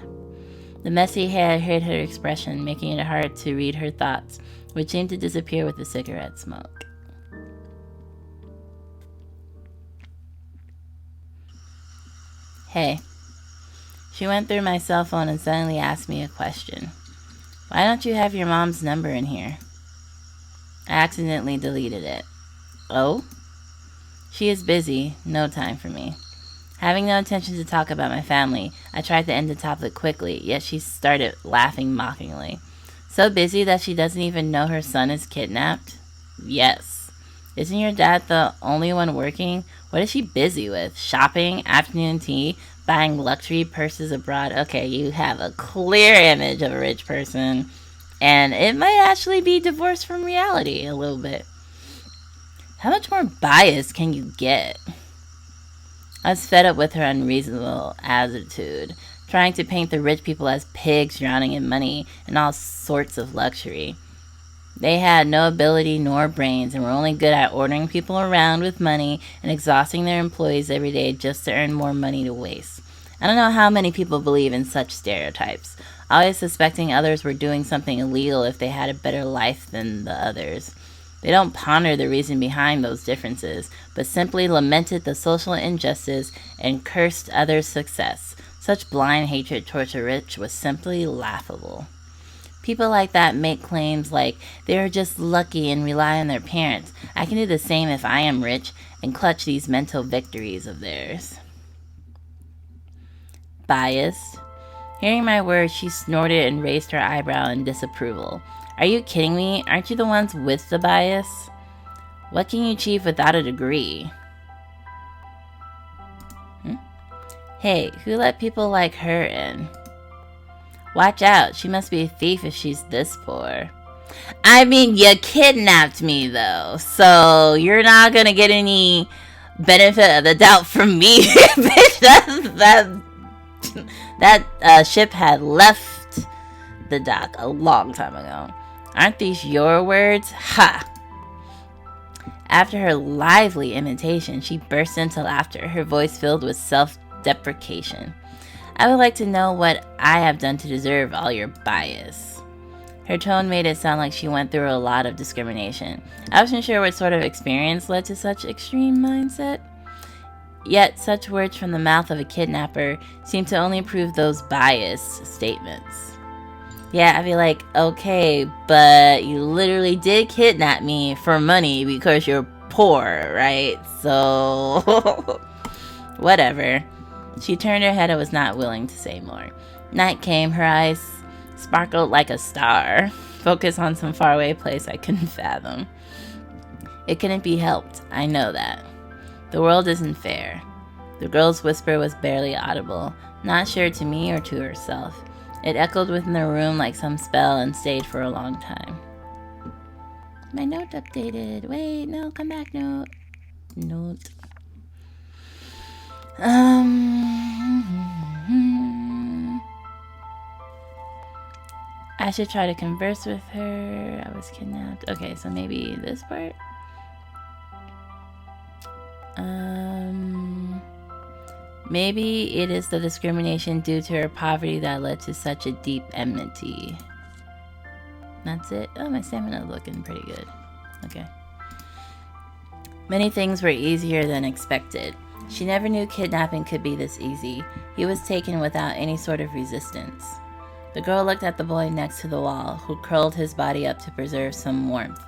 The messy hair hid her expression, making it hard to read her thoughts, which seemed to disappear with the cigarette smoke. Hey. She went through my cell phone and suddenly asked me a question. Why don't you have your mom's number in here? I accidentally deleted it. Oh? She is busy. No time for me. Having no intention to talk about my family, I tried to end the topic quickly, yet she started laughing mockingly. So busy that she doesn't even know her son is kidnapped? Yes. Isn't your dad the only one working? What is she busy with? Shopping? Afternoon tea? Buying luxury purses abroad? Okay, you have a clear image of a rich person, and it might actually be divorced from reality a little bit. How much more bias can you get? I was fed up with her unreasonable attitude, trying to paint the rich people as pigs drowning in money and all sorts of luxury. They had no ability nor brains and were only good at ordering people around with money and exhausting their employees every day just to earn more money to waste. I don't know how many people believe in such stereotypes, always suspecting others were doing something illegal if they had a better life than the others. They don't ponder the reason behind those differences, but simply lamented the social injustice and cursed others' success. Such blind hatred towards the rich was simply laughable. People like that make claims like they are just lucky and rely on their parents. I can do the same if I am rich and clutch these mental victories of theirs. Biased. Hearing my words, she snorted and raised her eyebrow in disapproval. Are you kidding me? Aren't you the ones with the bias? What can you achieve without a degree? Hey, who let people like her in? Watch out, she must be a thief if she's this poor. I mean, you kidnapped me though, so you're not gonna get any benefit of the doubt from me. that ship had left the dock a long time ago. Aren't these your words? Ha! After her lively imitation, she burst into laughter, her voice filled with self-deprecation. I would like to know what I have done to deserve all your bias. Her tone made it sound like she went through a lot of discrimination. I wasn't sure what sort of experience led to such extreme mindset. Yet, such words from the mouth of a kidnapper seemed to only prove those bias statements. Yeah, I'd be like, okay, but you literally did kidnap me for money because you're poor, right? So, whatever. She turned her head and was not willing to say more. Night came, her eyes sparkled like a star, focused on some faraway place I couldn't fathom. It couldn't be helped, I know that. The world isn't fair. The girl's whisper was barely audible, not sure to me or to herself. It echoed within the room like some spell and stayed for a long time. My note updated. Wait, no, come back, note. Note. I should try to converse with her. I was kidnapped. Okay, so maybe this part. Maybe it is the discrimination due to her poverty that led to such a deep enmity. That's it. Oh, my stamina looking pretty good. Okay. Many things were easier than expected. She never knew kidnapping could be this easy. He was taken without any sort of resistance. The girl looked at the boy next to the wall, who curled his body up to preserve some warmth.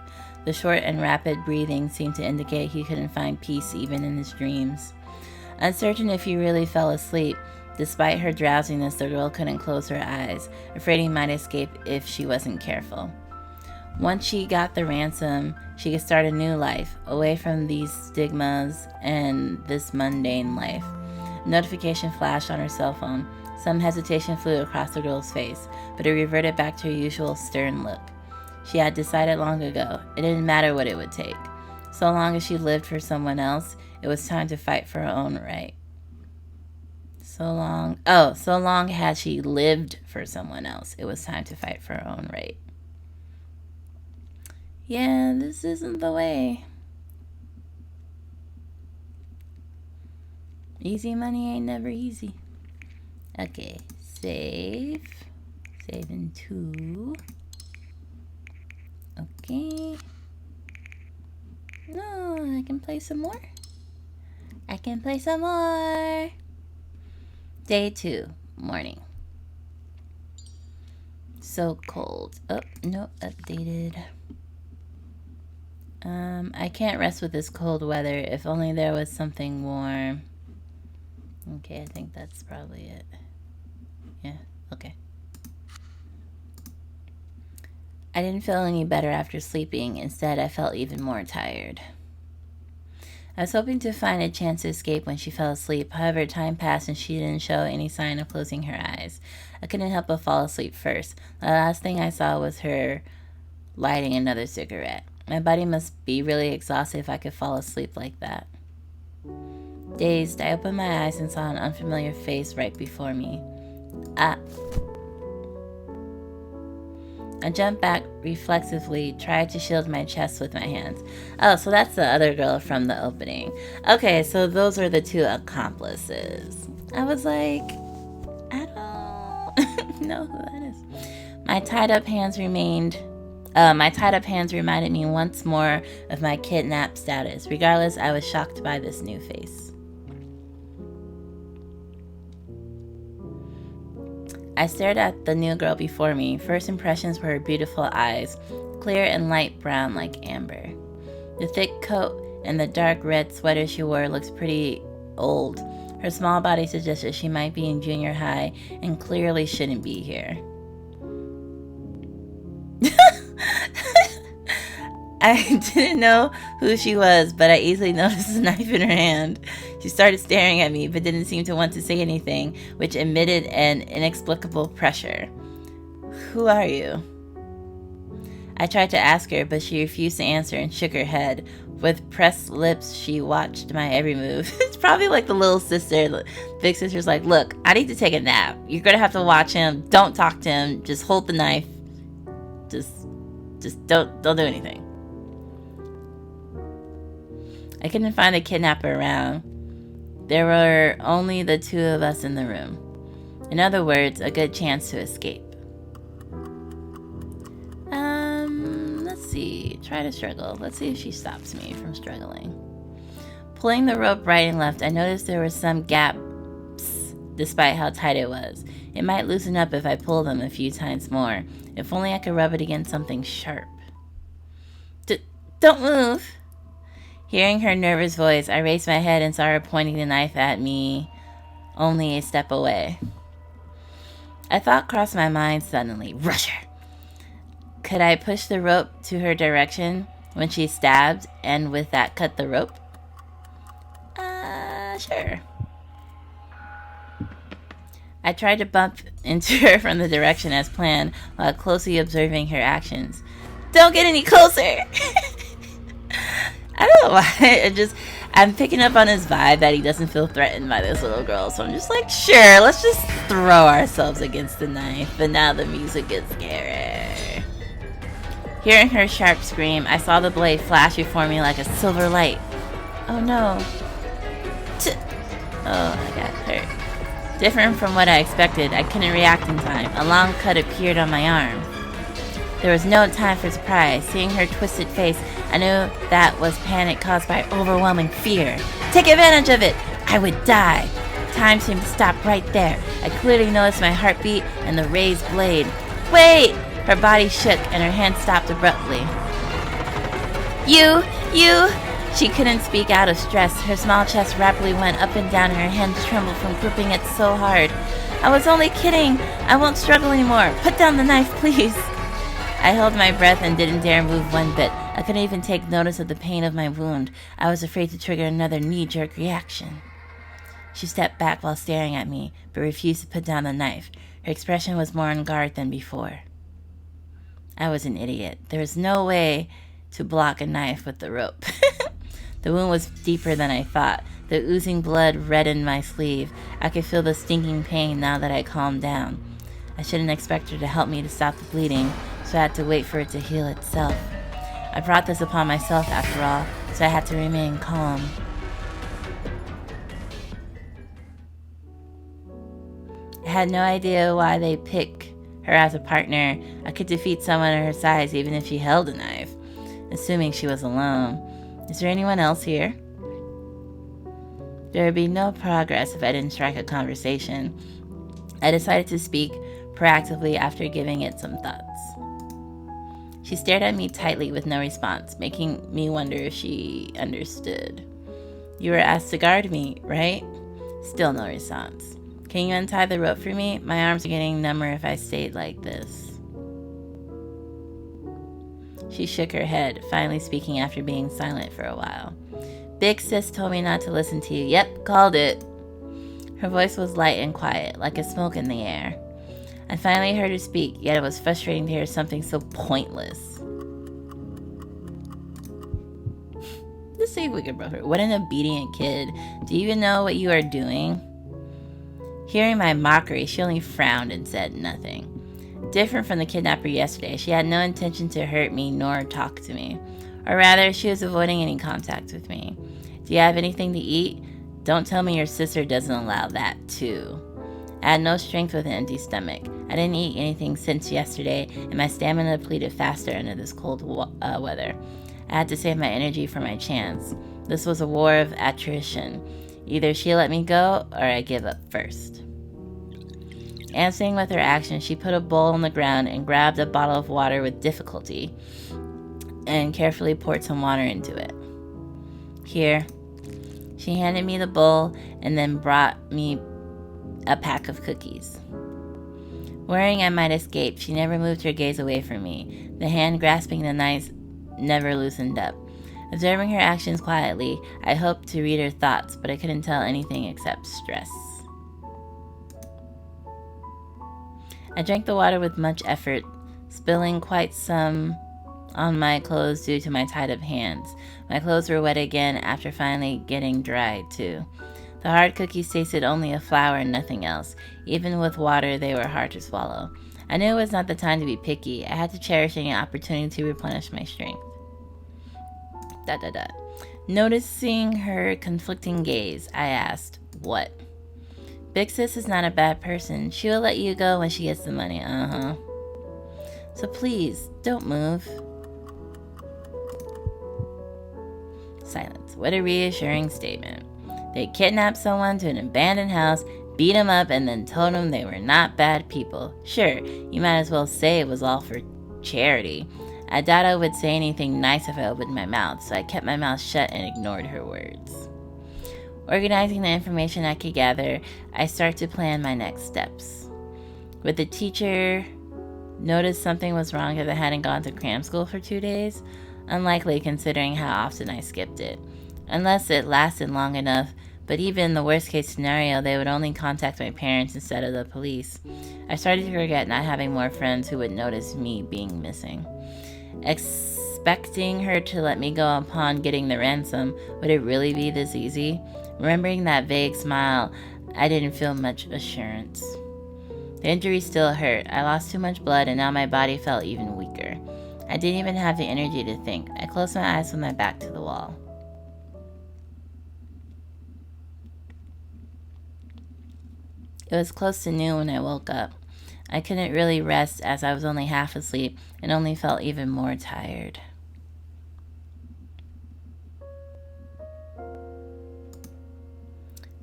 The short and rapid breathing seemed to indicate he couldn't find peace even in his dreams. Uncertain if he really fell asleep, despite her drowsiness, the girl couldn't close her eyes, afraid he might escape if she wasn't careful. Once she got the ransom, she could start a new life, away from these stigmas and this mundane life. A notification flashed on her cell phone. Some hesitation flew across the girl's face, but it reverted back to her usual stern look. She had decided long ago, it didn't matter what it would take. So long as she lived for someone else, it was time to fight for her own right. So long had she lived for someone else, it was time to fight for her own right. Yeah, this isn't the way. Easy money ain't never easy. Okay, save. Save in 2. Okay. No, I can play some more. I can play some more. Day 2, morning. So cold. Oh, no, updated. I can't rest with this cold weather. If only there was something warm. Okay, I think that's probably it. Yeah, okay. I didn't feel any better after sleeping. Instead, I felt even more tired. I was hoping to find a chance to escape when she fell asleep. However, time passed and she didn't show any sign of closing her eyes. I couldn't help but fall asleep first. The last thing I saw was her lighting another cigarette. My body must be really exhausted if I could fall asleep like that. Dazed, I opened my eyes and saw an unfamiliar face right before me. Ah. I jumped back reflexively, tried to shield my chest with my hands. Oh, so that's the other girl from the opening. Okay, so those are the 2 accomplices. I was like, I don't know who that is. My tied up hands reminded me once more of my kidnapped status. Regardless, I was shocked by this new face. I stared at the new girl before me. First impressions were her beautiful eyes, clear and light brown like amber. The thick coat and the dark red sweater she wore looked pretty old. Her small body suggested she might be in junior high and clearly shouldn't be here. I didn't know who she was, but I easily noticed the knife in her hand. She started staring at me, but didn't seem to want to say anything, which emitted an inexplicable pressure. Who are you? I tried to ask her, but she refused to answer and shook her head. With pressed lips, she watched my every move. It's probably like the little sister. The big sister's like, look, I need to take a nap. You're going to have to watch him. Don't talk to him. Just hold the knife. Just don't do anything. I couldn't find the kidnapper around. There were only the 2 of us in the room. In other words, a good chance to escape. Let's see. Try to struggle. Let's see if she stops me from struggling. Pulling the rope right and left, I noticed there were some gaps despite how tight it was. It might loosen up if I pull them a few times more. If only I could rub it against something sharp. Don't move! Hearing her nervous voice, I raised my head and saw her pointing the knife at me only a step away. A thought crossed my mind suddenly. Rush her! Could I push the rope to her direction when she stabbed and with that cut the rope? Sure. I tried to bump into her from the direction as planned while closely observing her actions. Don't get any closer! I don't know why. I'm picking up on his vibe that he doesn't feel threatened by this little girl. So I'm just like, sure, let's just throw ourselves against the knife. But now the music gets scary. Hearing her sharp scream, I saw the blade flash before me like a silver light. Oh no. I got hurt. Different from what I expected, I couldn't react in time. A long cut appeared on my arm. There was no time for surprise. Seeing her twisted face, I knew that was panic caused by overwhelming fear. Take advantage of it! I would die. Time seemed to stop right there. I clearly noticed my heartbeat and the raised blade. Wait! Her body shook and her hand stopped abruptly. You! She couldn't speak out of stress. Her small chest rapidly went up and down and her hands trembled from gripping it so hard. I was only kidding. I won't struggle anymore. Put down the knife, please. I held my breath and didn't dare move one bit. I couldn't even take notice of the pain of my wound. I was afraid to trigger another knee-jerk reaction. She stepped back while staring at me, but refused to put down the knife. Her expression was more on guard than before. I was an idiot. There was no way to block a knife with the rope. The wound was deeper than I thought. The oozing blood reddened my sleeve. I could feel the stinging pain now that I calmed down. I shouldn't expect her to help me to stop the bleeding, so I had to wait for it to heal itself. I brought this upon myself after all, so I had to remain calm. I had no idea why they pick her as a partner. I could defeat someone of her size even if she held a knife, assuming she was alone. Is there anyone else here? There would be no progress if I didn't strike a conversation. I decided to speak proactively after giving it some thoughts. She stared at me tightly with no response, making me wonder if she understood. You were asked to guard me, right? Still no response. Can you untie the rope for me? My arms are getting number if I stayed like this. She shook her head, finally speaking after being silent for a while. Big sis told me not to listen to you. Yep, called it. Her voice was light and quiet, like a smoke in the air. I finally heard her speak, yet it was frustrating to hear something so pointless. Let's see if we can bro her. What an obedient kid. Do you even know what you are doing? Hearing my mockery, she only frowned and said nothing. Different from the kidnapper yesterday, she had no intention to hurt me nor talk to me. Or rather, she was avoiding any contact with me. Do you have anything to eat? Don't tell me your sister doesn't allow that, too. I had no strength with an empty stomach. I didn't eat anything since yesterday, and my stamina depleted faster under this cold weather. I had to save my energy for my chance. This was a war of attrition. Either she let me go, or I give up first. Answering with her action, she put a bowl on the ground and grabbed a bottle of water with difficulty and carefully poured some water into it. Here. She handed me the bowl and then brought me a pack of cookies. Worrying I might escape, she never moved her gaze away from me. The hand grasping the knife never loosened up. Observing her actions quietly, I hoped to read her thoughts, but I couldn't tell anything except stress. I drank the water with much effort, spilling quite some on my clothes due to my tied-up hands. My clothes were wet again after finally getting dried, too. The hard cookies tasted only of flour and nothing else. Even with water, they were hard to swallow. I knew it was not the time to be picky. I had to cherish any opportunity to replenish my strength. Noticing her conflicting gaze, I asked, what? Big sis is not a bad person. She will let you go when she gets the money. So please, don't move. Silence. What a reassuring statement. They kidnapped someone to an abandoned house, beat him up, and then told him they were not bad people. Sure, you might as well say it was all for charity. I doubt I would say anything nice if I opened my mouth, so I kept my mouth shut and ignored her words. Organizing the information I could gather, I started to plan my next steps. Would the teacher notice something was wrong if I hadn't gone to cram school for 2 days? Unlikely considering how often I skipped it. Unless it lasted long enough, but even in the worst case scenario, they would only contact my parents instead of the police. I started to regret not having more friends who would notice me being missing. Expecting her to let me go upon getting the ransom, would it really be this easy? Remembering that vague smile, I didn't feel much assurance. The injury still hurt. I lost too much blood and now my body felt even weaker. I didn't even have the energy to think. I closed my eyes with my back to the wall. It was close to noon when I woke up. I couldn't really rest as I was only half asleep and only felt even more tired.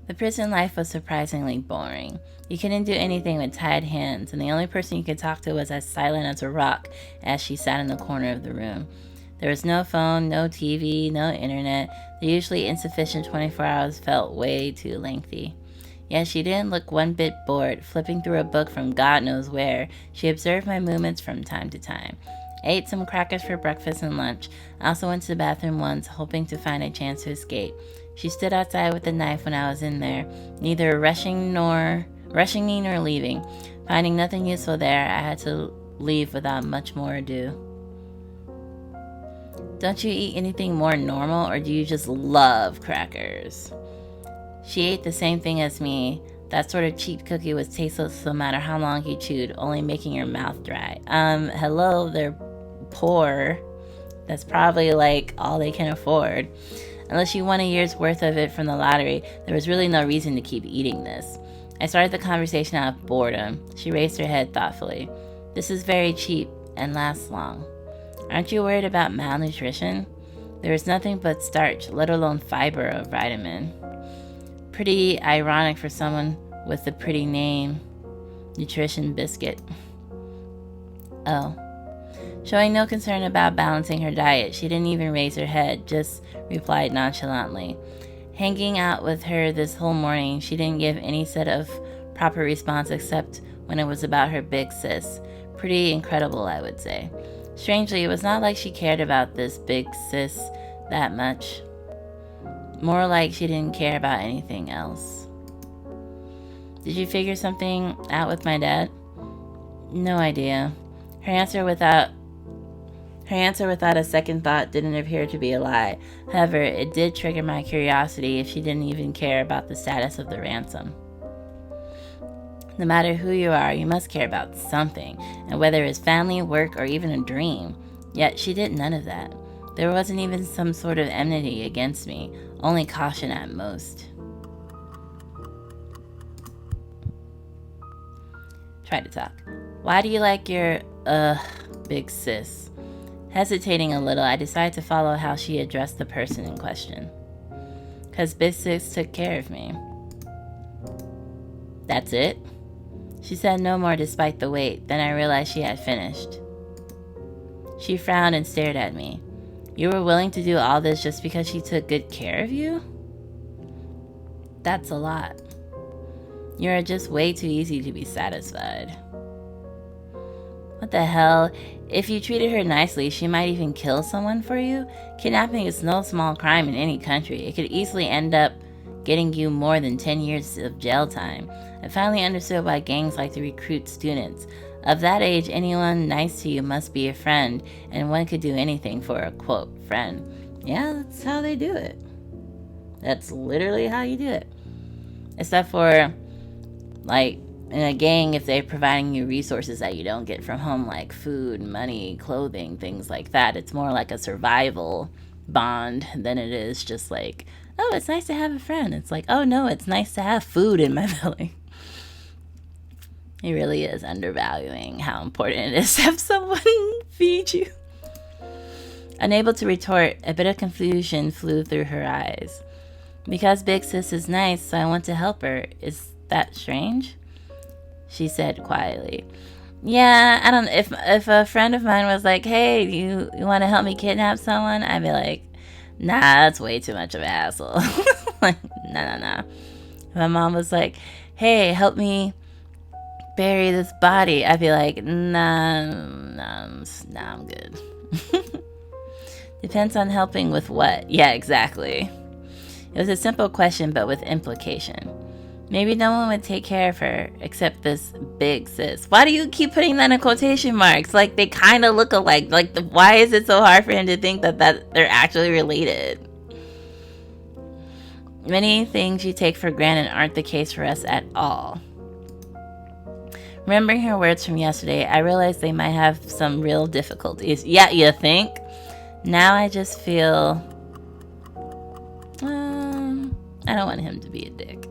The prison life was surprisingly boring. You couldn't do anything with tied hands, and the only person you could talk to was as silent as a rock as she sat in the corner of the room. There was no phone, no TV, no internet. The usually insufficient 24 hours felt way too lengthy. Yet she didn't look one bit bored. Flipping through a book from God knows where, she observed my movements from time to time. I ate some crackers for breakfast and lunch. I also went to the bathroom once, hoping to find a chance to escape. She stood outside with a knife when I was in there, neither rushing me nor leaving. Finding nothing useful there, I had to leave without much more ado. Don't you eat anything more normal, or do you just love crackers? She ate the same thing as me. That sort of cheap cookie was tasteless no matter how long you chewed, only making your mouth dry. Hello, they're poor. That's probably like all they can afford. Unless you won a year's worth of it from the lottery, there was really no reason to keep eating this. I started the conversation out of boredom. She raised her head thoughtfully. This is very cheap and lasts long. Aren't you worried about malnutrition? There is nothing but starch, let alone fiber or vitamin. Pretty ironic for someone with a pretty name. Nutrition Biscuit. Oh. Showing no concern about balancing her diet, she didn't even raise her head, just replied nonchalantly. Hanging out with her this whole morning, she didn't give any set of proper response except when it was about her big sis. Pretty incredible, I would say. Strangely, it was not like she cared about this big sis that much. More like she didn't care about anything else. Did you figure something out with my dad? No idea. Her answer without a second thought didn't appear to be a lie. However, it did trigger my curiosity if she didn't even care about the status of the ransom. No matter who you are, you must care about something, and whether it's family, work, or even a dream. Yet she did none of that. There wasn't even some sort of enmity against me, only caution at most. Try to talk. Why do you like your, big sis? Hesitating a little, I decided to follow how she addressed the person in question. 'Cause Big Sis took care of me. That's it? She said no more despite the wait, then I realized she had finished. She frowned and stared at me. You were willing to do all this just because she took good care of you? That's a lot. You are just way too easy to be satisfied. What the hell? If you treated her nicely, she might even kill someone for you? Kidnapping is no small crime in any country. It could easily end up getting you more than 10 years of jail time. I finally understood why gangs like to recruit students. Of that age, anyone nice to you must be a friend, and one could do anything for a, quote, friend. Yeah, that's how they do it. That's literally how you do it. Except for, like, in a gang, if they're providing you resources that you don't get from home, like food, money, clothing, things like that, it's more like a survival bond than it is just like, oh, it's nice to have a friend. It's like, oh no, it's nice to have food in my belly. It really is undervaluing how important it is to have someone feed you. Unable to retort, a bit of confusion flew through her eyes. Because Big Sis is nice, so I want to help her. Is that strange? She said quietly. Yeah, I don't. If a friend of mine was like, hey, you want to help me kidnap someone? I'd be like, nah, that's way too much of an asshole. Like, nah. My mom was like, hey, help me bury this body. I'd be like, nah, I'm good. Depends on helping with what. Yeah, exactly. It was a simple question, but with implication. Maybe no one would take care of her except this big sis. Why do you keep putting that in quotation marks? Like, they kind of look alike. Like, why is it so hard for him to think that they're actually related? Many things you take for granted aren't the case for us at all. Remembering her words from yesterday, I realized they might have some real difficulties. Yeah, you think? Now I just feel... I don't want him to be a dick.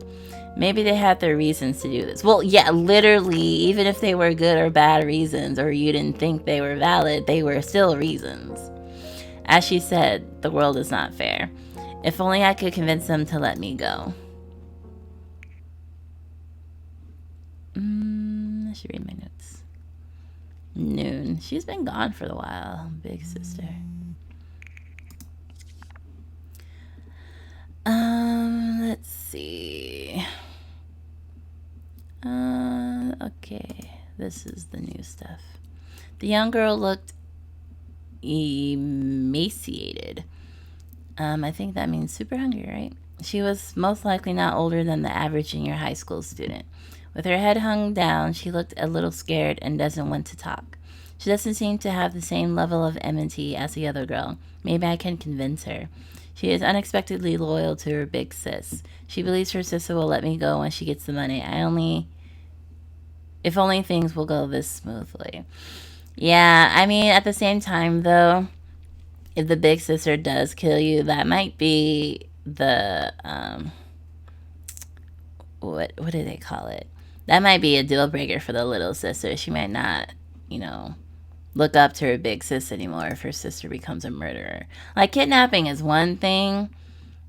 Maybe they had their reasons to do this. Well, yeah, literally, even if they were good or bad reasons, or you didn't think they were valid, they were still reasons. As she said, the world is not fair. If only I could convince them to let me go. I should read my notes. Noon. She's been gone for a while, big sister. Let's see. Okay. This is the new stuff. The young girl looked emaciated. I think that means super hungry, right? She was most likely not older than the average junior high school student. With her head hung down, she looked a little scared and doesn't want to talk. She doesn't seem to have the same level of enmity as the other girl. Maybe I can convince her. She is unexpectedly loyal to her big sis. She believes her sister will let me go when she gets the money. If only things will go this smoothly. Yeah, I mean, at the same time, though, if the big sister does kill you, that might be the, what do they call it? That might be a deal breaker for the little sister. She might not, look up to her big sis anymore if her sister becomes a murderer. Like, kidnapping is one thing,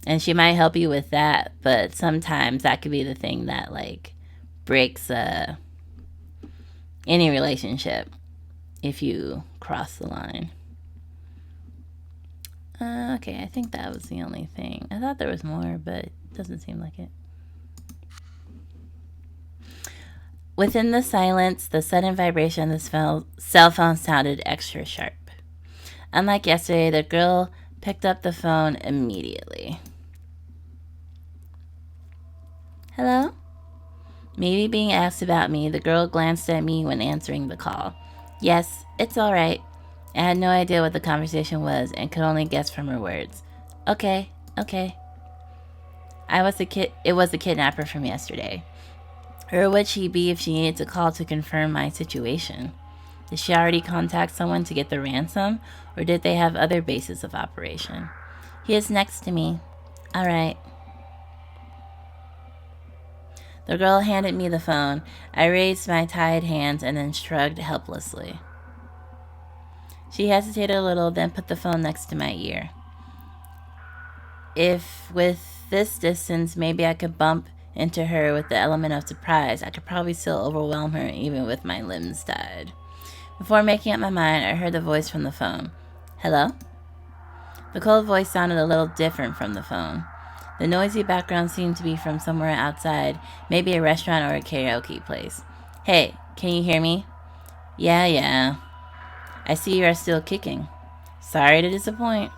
And she might help you with that, but sometimes that could be the thing that, like, breaks any relationship if you cross the line. Okay, I think that was the only thing. I thought there was more, but it doesn't seem like it. Within the silence, the sudden vibration of the cell phone sounded extra sharp. Unlike yesterday, the girl picked up the phone immediately. Hello? Maybe being asked about me, the girl glanced at me when answering the call. Yes, it's all right. I had no idea what the conversation was and could only guess from her words. Okay. It was the kidnapper from yesterday. Where would she be if she needed to call to confirm my situation? Did she already contact someone to get the ransom, or did they have other bases of operation? He is next to me. All right. The girl handed me the phone. I raised my tied hands and then shrugged helplessly. She hesitated a little, then put the phone next to my ear. If with this distance, maybe I could bump into her with the element of surprise, I could probably still overwhelm her even with my limbs tied. Before making up my mind, I heard the voice from the phone. Hello? The cold voice sounded a little different from the phone. The noisy background seemed to be from somewhere outside, maybe a restaurant or a karaoke place. Hey, can you hear me? Yeah. I see you are still kicking. Sorry to disappoint.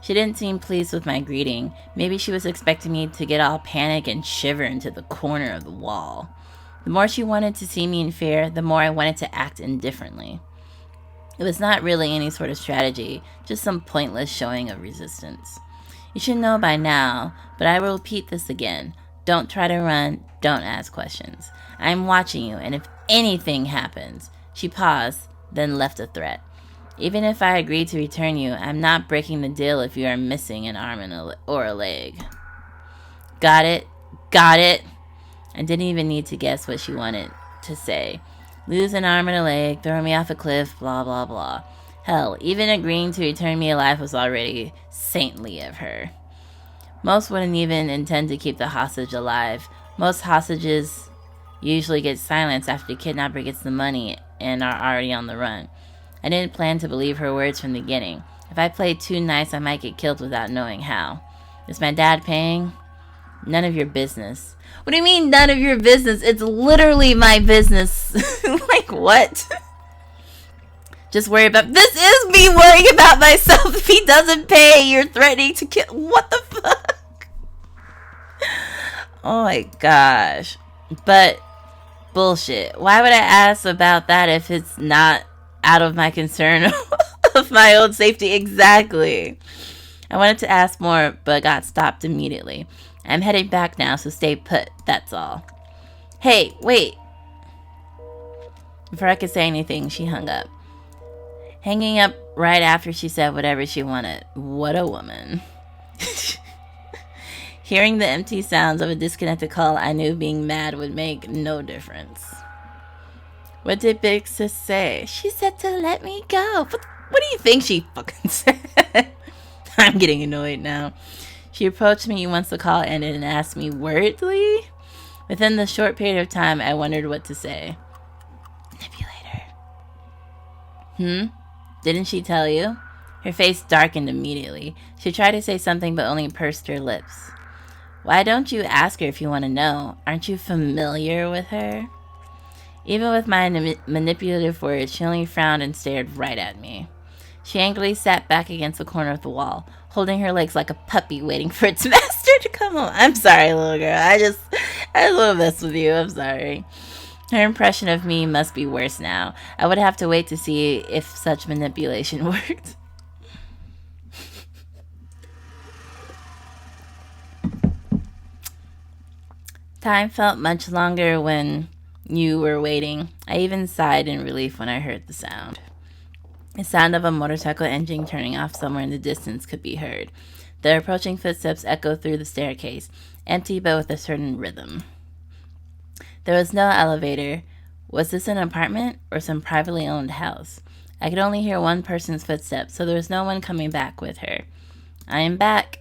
She didn't seem pleased with my greeting. Maybe she was expecting me to get all panic and shiver into the corner of the wall. The more she wanted to see me in fear, the more I wanted to act indifferently. It was not really any sort of strategy, just some pointless showing of resistance. You should know by now, but I will repeat this again. Don't try to run, don't ask questions. I'm watching you, and if anything happens... She paused, then left a threat. Even if I agree to return you, I'm not breaking the deal if you are missing an arm or a leg. Got it. I didn't even need to guess what she wanted to say. Lose an arm and a leg, throw me off a cliff, blah, blah, blah. Hell, even agreeing to return me alive was already saintly of her. Most wouldn't even intend to keep the hostage alive. Most hostages usually get silenced after the kidnapper gets the money and are already on the run. I didn't plan to believe her words from the beginning. If I played too nice, I might get killed without knowing how. Is my dad paying? None of your business. What do you mean, none of your business? It's literally my business. Like, what? Just worry about... This is me worrying about myself. If he doesn't pay, you're threatening to kill... What the fuck? Oh my gosh. But... bullshit. Why would I ask about that if it's not out of my concern of my own safety? Exactly. I wanted to ask more, but got stopped immediately. I'm heading back now, so stay put. That's all. Hey, wait. Before I could say anything, she hung up. Hanging up right after she said whatever she wanted. What a woman. Hearing the empty sounds of a disconnected call, I knew being mad would make no difference. What did Big Sis say? She said to let me go. What do you think she fucking said? I'm getting annoyed now. She approached me once the call ended and asked me worriedly. Within the short period of time, I wondered what to say. Manipulator. Didn't she tell you? Her face darkened immediately. She tried to say something but only pursed her lips. Why don't you ask her if you want to know? Aren't you familiar with her? Even with my manipulative words, she only frowned and stared right at me. She angrily sat back against the corner of the wall, holding her legs like a puppy waiting for its master to come home. I'm sorry, little girl. I just want to mess with you. I'm sorry. Her impression of me must be worse now. I would have to wait to see if such manipulation worked. Time felt much longer when you were waiting. I even sighed in relief when I heard the sound. The sound of a motorcycle engine turning off somewhere in the distance could be heard. The approaching footsteps echoed through the staircase, empty but with a certain rhythm. There was no elevator. Was this an apartment or some privately owned house? I could only hear one person's footsteps, so there was no one coming back with her. I am back.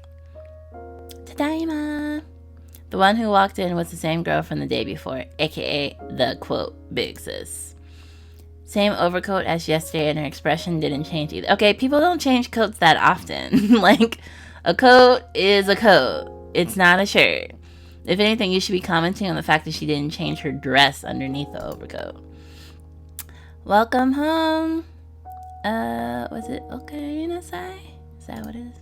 The one who walked in was the same girl from the day before, aka the, quote, big sis. Same overcoat as yesterday, and her expression didn't change either. Okay, people don't change coats that often. Like, a coat is a coat. It's not a shirt. If anything, you should be commenting on the fact that she didn't change her dress underneath the overcoat. Welcome home. Was it okay, Nasai? Is that what it is?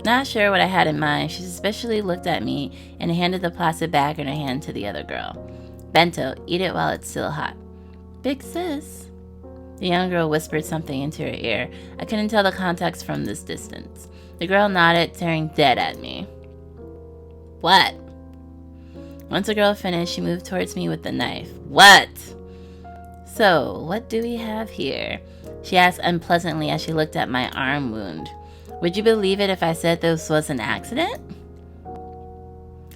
Not sure what I had in mind. She suspiciously looked at me and handed the plastic bag in her hand to the other girl. Bento, eat it while it's still hot. Big sis. The young girl whispered something into her ear. I couldn't tell the context from this distance. The girl nodded, staring dead at me. What? Once the girl finished, she moved towards me with the knife. What? So, what do we have here? She asked unpleasantly as she looked at my arm wound. Would you believe it if I said this was an accident?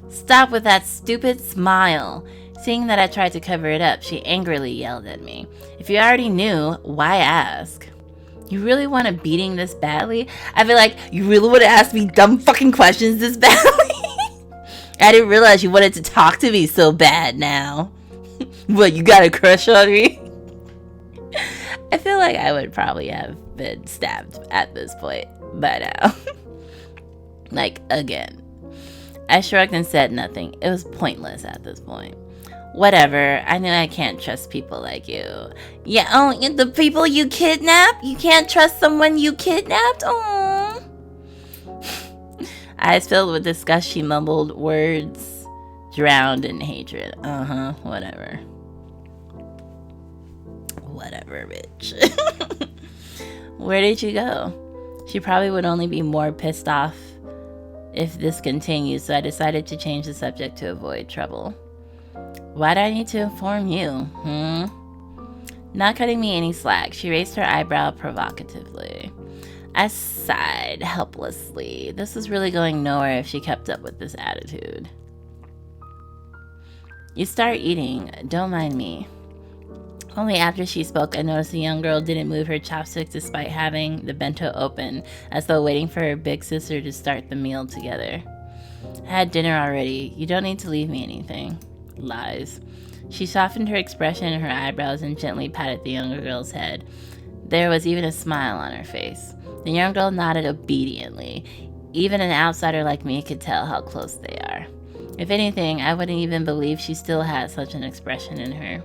Stop with that stupid smile. Seeing that I tried to cover it up, she angrily yelled at me. If you already knew, why ask? You really want a beating this badly? I feel like you really would have asked me dumb fucking questions this badly. I didn't realize you wanted to talk to me so bad now. What, you got a crush on me? I feel like I would probably have been stabbed at this point by now. Like, again. I shrugged and said nothing. It was pointless at this point. Whatever. I knew I can't trust people like you. Yeah, oh, the people you kidnapped? You can't trust someone you kidnapped? Aww. Eyes filled with disgust, she mumbled words drowned in hatred. Whatever. Whatever, bitch. Where did you go? She probably would only be more pissed off if this continues, so I decided to change the subject to avoid trouble. Why do I need to inform you? Not cutting me any slack, she raised her eyebrow provocatively. I sighed helplessly. This was really going nowhere if she kept up with this attitude. You start eating. Don't mind me. Only after she spoke, I noticed the young girl didn't move her chopsticks despite having the bento open, as though waiting for her big sister to start the meal together. I had dinner already. You don't need to leave me anything. Lies. She softened her expression and her eyebrows and gently patted the younger girl's head. There was even a smile on her face. The young girl nodded obediently. Even an outsider like me could tell how close they are. If anything, I wouldn't even believe she still had such an expression in her.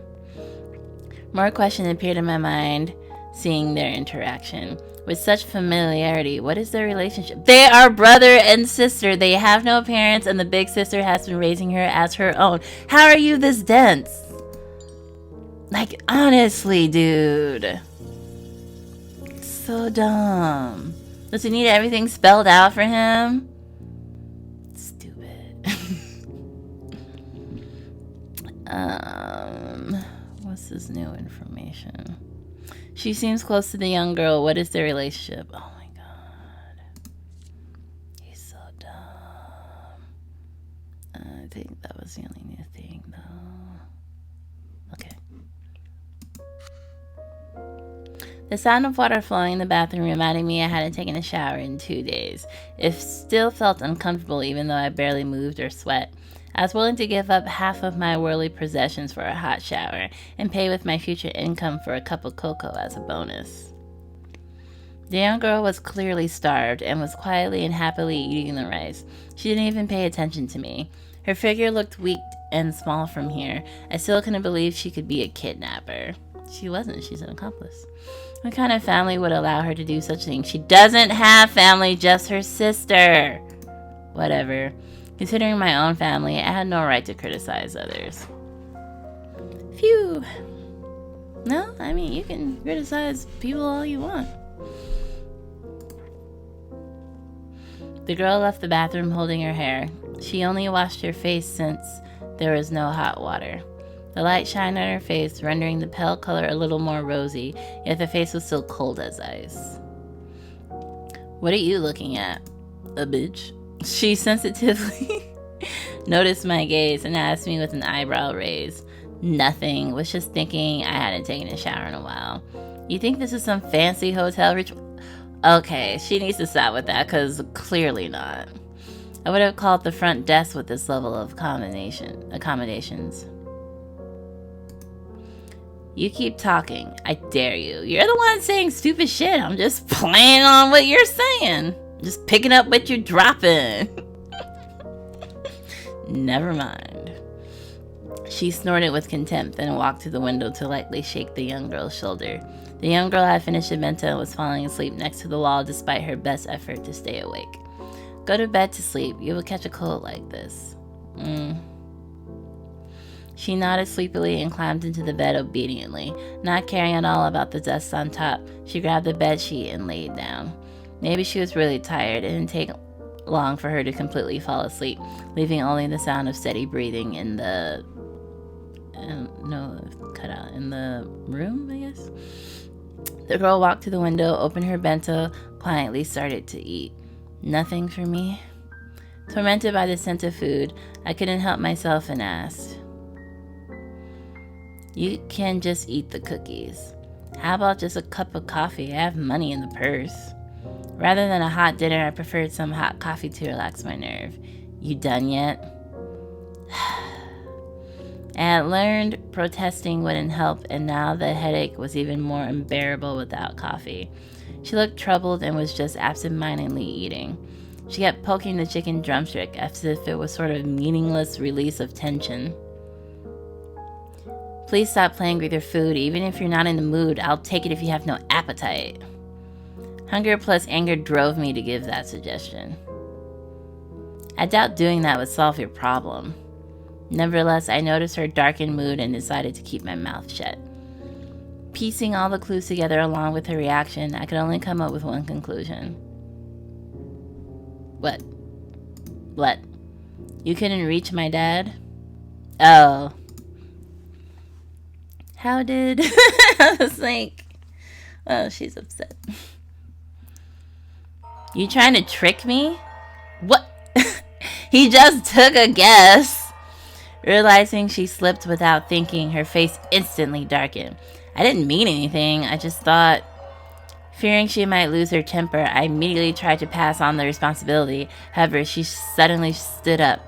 More questions appeared in my mind, seeing their interaction. With such familiarity, what is their relationship? They are brother and sister. They have no parents, and the big sister has been raising her as her own. How are you this dense? Like, honestly, dude. So dumb. Does he need everything spelled out for him? Stupid. What's this new information? She seems close to the young girl. What is their relationship? Oh my god. He's so dumb. I think that was the only new thing, though. Okay. The sound of water flowing in the bathroom reminded me I hadn't taken a shower in 2 days. It still felt uncomfortable even though I barely moved or sweat. I was willing to give up half of my worldly possessions for a hot shower and pay with my future income for a cup of cocoa as a bonus. The young girl was clearly starved and was quietly and happily eating the rice. She didn't even pay attention to me. Her figure looked weak and small from here. I still couldn't believe she could be a kidnapper. She wasn't. She's an accomplice. What kind of family would allow her to do such things? She doesn't have family, just her sister. Whatever. Considering my own family, I had no right to criticize others. Phew. No, I mean, you can criticize people all you want. The girl left the bathroom holding her hair. She only washed her face since there was no hot water. The light shined on her face, rendering the pale color a little more rosy, yet the face was still cold as ice. What are you looking at? A bitch? She sensitively noticed my gaze and asked me with an eyebrow raise. Nothing. Was just thinking I hadn't taken a shower in a while. You think this is some fancy hotel ritual? Okay, she needs to stop with that, because clearly not. I would have called the front desk with this level of accommodations. You keep talking. I dare you. You're the one saying stupid shit. I'm just playing on what you're saying. Just picking up what you're dropping. Never mind. She snorted with contempt, then walked to the window to lightly shake the young girl's shoulder. The young girl had finished a bento and was falling asleep next to the wall despite her best effort to stay awake. Go to bed to sleep. You will catch a cold like this. She nodded sleepily and climbed into the bed obediently. Not caring at all about the dust on top, she grabbed the bedsheet and laid down. Maybe she was really tired. It didn't take long for her to completely fall asleep, leaving only the sound of steady breathing in the... in the room, I guess? The girl walked to the window, opened her bento, quietly started to eat. Nothing for me? Tormented by the scent of food, I couldn't help myself and asked, "You can just eat the cookies. How about just a cup of coffee? I have money in the purse." Rather than a hot dinner, I preferred some hot coffee to relax my nerve. You done yet? I had learned protesting wouldn't help, and now the headache was even more unbearable without coffee. She looked troubled and was just absent-mindedly eating. She kept poking the chicken drumstick as if it was sort of meaningless release of tension. Please stop playing with your food. Even if you're not in the mood, I'll take it if you have no appetite. Hunger plus anger drove me to give that suggestion. I doubt doing that would solve your problem. Nevertheless, I noticed her darkened mood and decided to keep my mouth shut. Piecing all the clues together along with her reaction, I could only come up with one conclusion. What? What? You couldn't reach my dad? Oh. How did... I was like... Oh, she's upset. You trying to trick me? What? He just took a guess. Realizing she slipped without thinking, her face instantly darkened. I didn't mean anything. I just thought... Fearing she might lose her temper, I immediately tried to pass on the responsibility. However, she suddenly stood up.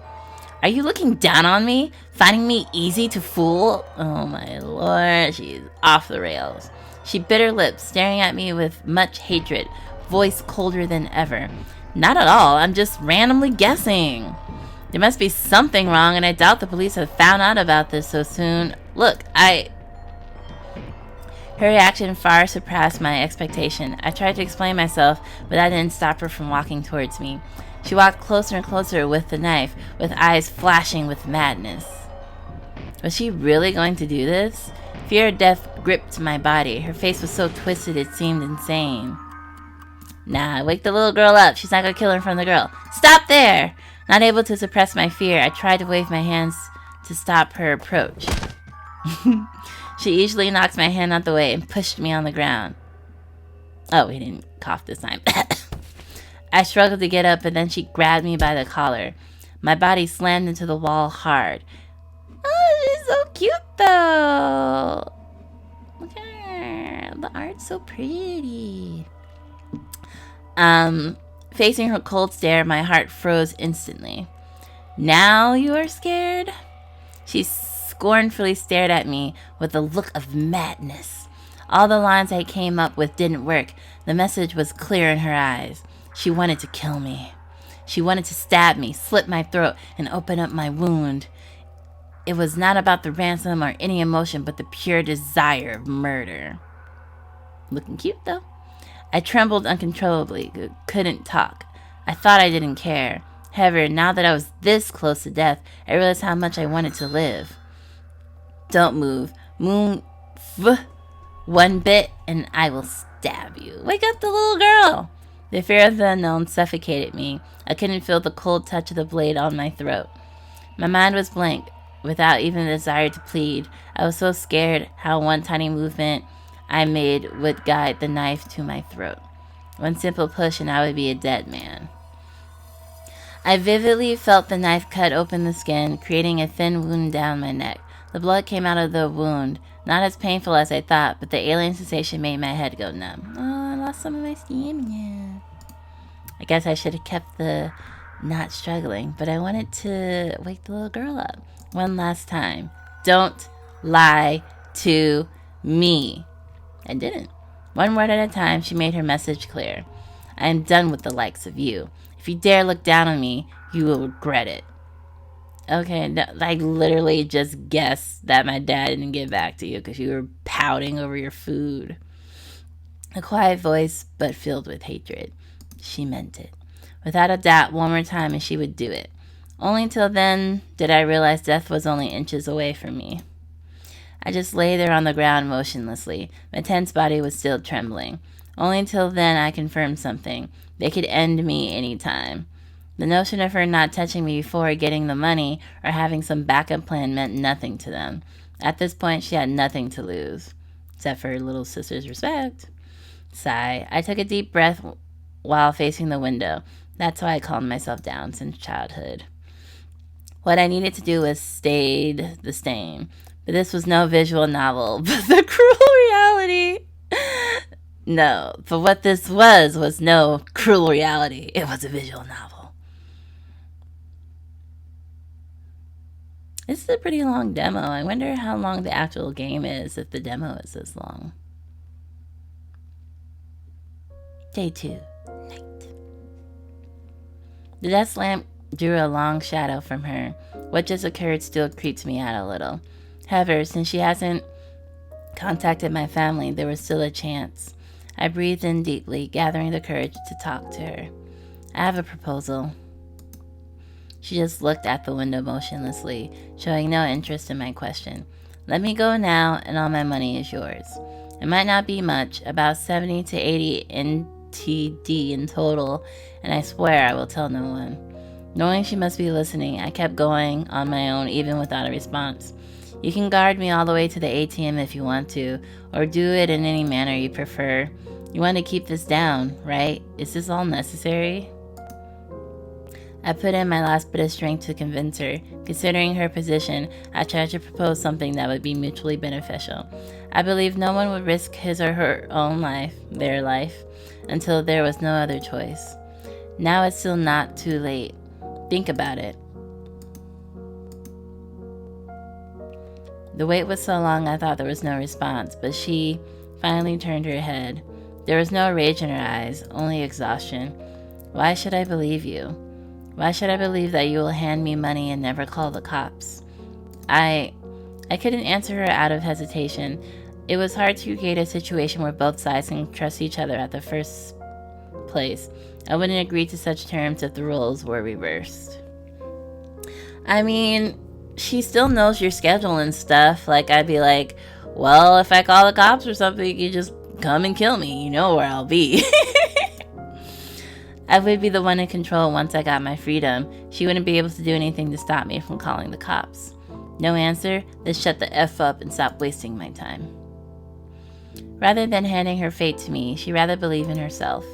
Are you looking down on me? Finding me easy to fool? Oh my lord, she's off the rails. She bit her lips, staring at me with much hatred, voice colder than ever. Not at all, I'm just randomly guessing. There must be something wrong, and I doubt the police have found out about this so soon. Look, Her reaction far surpassed my expectation. I tried to explain myself, but that didn't stop her from walking towards me. She walked closer and closer with the knife, with eyes flashing with madness. Was she really going to do this? Fear of death gripped my body. Her face was so twisted it seemed insane. Nah, wake the little girl up. She's not gonna kill her in front of the girl. Stop there! Not able to suppress my fear, I tried to wave my hands to stop her approach. She easily knocked my hand out the way and pushed me on the ground. Oh, he didn't cough this time. I struggled to get up, and then she grabbed me by the collar. My body slammed into the wall hard. Oh, she's so cute, though. Look at her. The art's so pretty. Facing her cold stare, my heart froze instantly. Now you are scared? She scornfully stared at me with a look of madness. All the lines I came up with didn't work. The message was clear in her eyes. She wanted to kill me. She wanted to stab me, slit my throat, and open up my wound. It was not about the ransom or any emotion, but the pure desire of murder. Looking cute, though. I trembled uncontrollably, couldn't talk. I thought I didn't care. However, now that I was this close to death, I realized how much I wanted to live. Don't move. Move one bit and I will stab you. Wake up the little girl. The fear of the unknown suffocated me. I couldn't feel the cold touch of the blade on my throat. My mind was blank, without even the desire to plead. I was so scared how one tiny movement I made would guide the knife to my throat. One simple push and I would be a dead man. I vividly felt the knife cut open the skin, creating a thin wound down my neck. The blood came out of the wound, not as painful as I thought, but the alien sensation made my head go numb. Oh, I lost some of my stamina. I guess I should have kept the not struggling, but I wanted to wake the little girl up. One last time. Don't lie to me. I didn't. One word at a time, she made her message clear. I am done with the likes of you. If you dare look down on me, you will regret it. Okay, no, I literally just guessed that my dad didn't get back to you because you were pouting over your food. A quiet voice, but filled with hatred. She meant it. Without a doubt, one more time and she would do it. Only until then did I realize death was only inches away from me. I just lay there on the ground motionlessly. My tense body was still trembling. Only until then I confirmed something. They could end me any time. The notion of her not touching me before getting the money or having some backup plan meant nothing to them. At this point, she had nothing to lose, except for her little sister's respect. Sigh. I took a deep breath while facing the window. That's how I calmed myself down since childhood. What I needed to do was stayed the same. But this was no visual novel, but the cruel reality. No, but what this was no cruel reality. It was a visual novel. This is a pretty long demo. I wonder how long the actual game is if the demo is this long. Day 2, night. The desk lamp drew a long shadow from her. What just occurred still creeped me out a little. However, since she hasn't contacted my family, there was still a chance. I breathed in deeply, gathering the courage to talk to her. I have a proposal. She just looked at the window motionlessly, showing no interest in my question. Let me go now, and all my money is yours. It might not be much, about 70 to 80 NTD in total, and I swear I will tell no one. Knowing she must be listening, I kept going on my own, even without a response. You can guard me all the way to the ATM if you want to, or do it in any manner you prefer. You want to keep this down, right? Is this all necessary? I put in my last bit of strength to convince her. Considering her position, I tried to propose something that would be mutually beneficial. I believe no one would risk his or her own life, their life, until there was no other choice. Now it's still not too late. Think about it. The wait was so long I thought there was no response, but she finally turned her head. There was no rage in her eyes, only exhaustion. Why should I believe you? Why should I believe that you will hand me money and never call the cops? I couldn't answer her out of hesitation. It was hard to create a situation where both sides can trust each other at the first place. I wouldn't agree to such terms if the roles were reversed. I mean, she still knows your schedule and stuff. Like, I'd be like, well, if I call the cops or something, you just come and kill me. You know where I'll be. I would be the one in control once I got my freedom. She wouldn't be able to do anything to stop me from calling the cops. No answer? Then shut the F up and stop wasting my time. Rather than handing her fate to me, she rather believed in herself.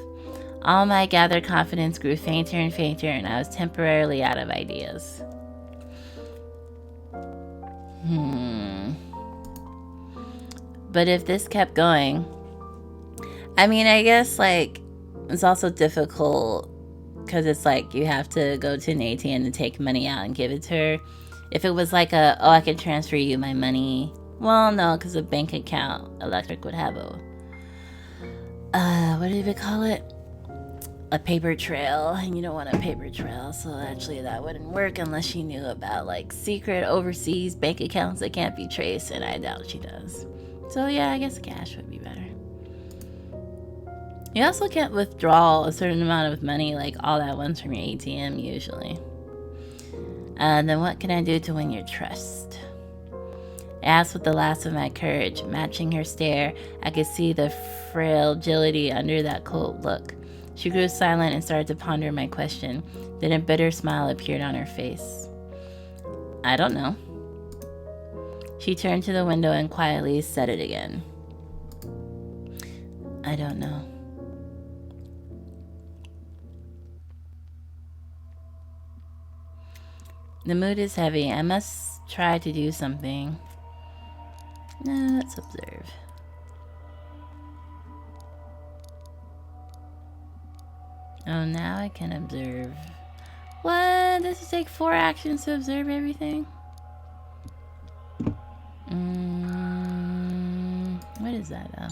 All my gathered confidence grew fainter and fainter, and I was temporarily out of ideas. But if this kept going, I mean, I guess, like, it's also difficult because it's like you have to go to an ATM to take money out and give it to her. If it was like I can transfer you my money. Well, no, because a bank account, Electric would have what do you call it? A paper trail, and you don't want a paper trail, so actually that wouldn't work unless she knew about like secret overseas bank accounts that can't be traced, and I doubt she does. So yeah, I guess cash would be better. You also can't withdraw a certain amount of money like all at once from your ATM usually. Then what can I do to win your trust? I asked with the last of my courage. Matching her stare, I could see the fragility under that cold look. She grew silent and started to ponder my question. Then a bitter smile appeared on her face. I don't know. She turned to the window and quietly said it again. I don't know. The mood is heavy. I must try to do something. Let's observe. Oh, now I can observe What? Does it take 4 actions to observe everything? What is that though?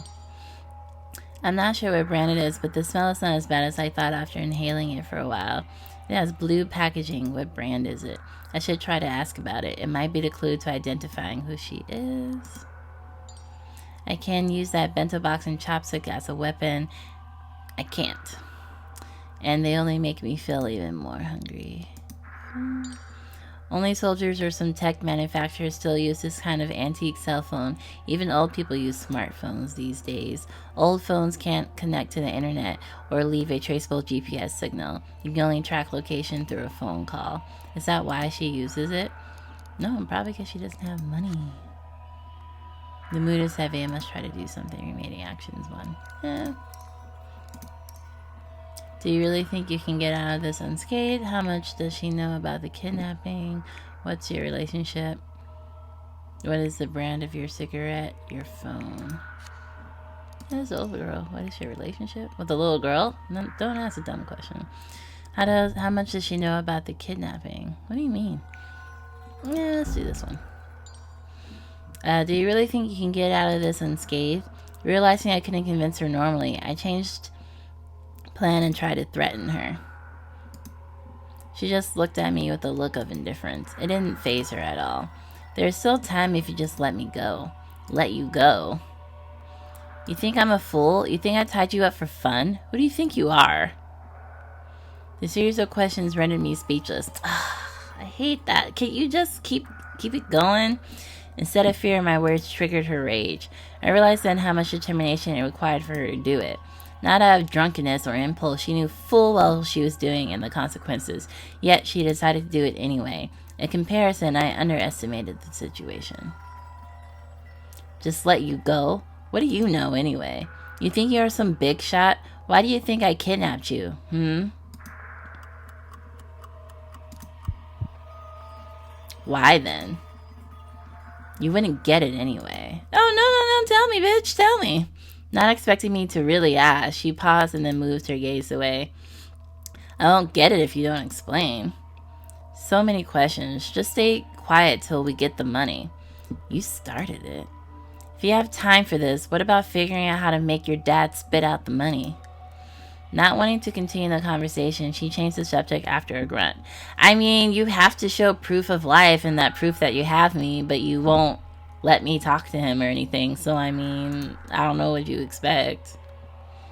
I'm not sure what brand it is, but the smell is not as bad as I thought after inhaling it for a while. It has blue packaging. What brand is it? I should try to ask about it. It might be the clue to identifying who she is. I can use that bento box and chopstick as a weapon. I can't. And they only make me feel even more hungry. Only soldiers or some tech manufacturers still use this kind of antique cell phone. Even old people use smartphones these days. Old phones can't connect to the internet or leave a traceable GPS signal. You can only track location through a phone call. Is that why she uses it? No, probably because she doesn't have money. The mood is heavy. I must try to do something. Remaining actions 1. Do you really think you can get out of this unscathed? How much does she know about the kidnapping? What's your relationship? What is the brand of your cigarette? Your phone. This old girl. What is your relationship? With the little girl? No, don't ask a dumb question. How much does she know about the kidnapping? What do you mean? Yeah, let's do this one. Do you really think you can get out of this unscathed? Realizing I couldn't convince her normally, I changed plan and tried to threaten her. She just looked at me with a look of indifference. It didn't faze her at all. There's still time if you just let me go. Let you go. You think I'm a fool? You think I tied you up for fun? Who do you think you are? The series of questions rendered me speechless. I hate that. Can you just keep it going? Instead of fear, my words triggered her rage. I realized then how much determination it required for her to do it. Not out of drunkenness or impulse, she knew full well what she was doing and the consequences, yet she decided to do it anyway. In comparison, I underestimated the situation. Just let you go? What do you know anyway? You think you're some big shot? Why do you think I kidnapped you? Why then? You wouldn't get it anyway. Oh, no, tell me, bitch, tell me. Not expecting me to really ask, she paused and then moved her gaze away. I won't get it if you don't explain. So many questions. Just stay quiet till we get the money. You started it. If you have time for this, what about figuring out how to make your dad spit out the money? Not wanting to continue the conversation, she changed the subject after a grunt. I mean, you have to show proof of life and that proof that you have me, but you won't let me talk to him or anything, so I mean, I don't know what you expect.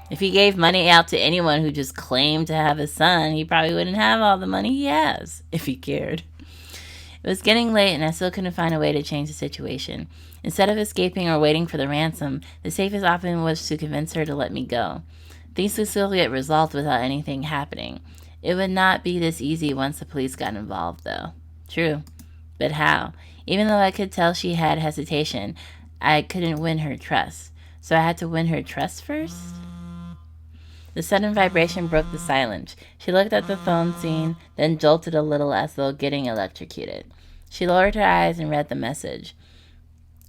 If he gave money out to anyone who just claimed to have a son, he probably wouldn't have all the money he has, if he cared. It was getting late and I still couldn't find a way to change the situation. Instead of escaping or waiting for the ransom, the safest option was to convince her to let me go. Things would still get resolved without anything happening. It would not be this easy once the police got involved, though. True. But how? Even though I could tell she had hesitation, I couldn't win her trust. So I had to win her trust first? The sudden vibration broke the silence. She looked at the phone scene, then jolted a little as though getting electrocuted. She lowered her eyes and read the message.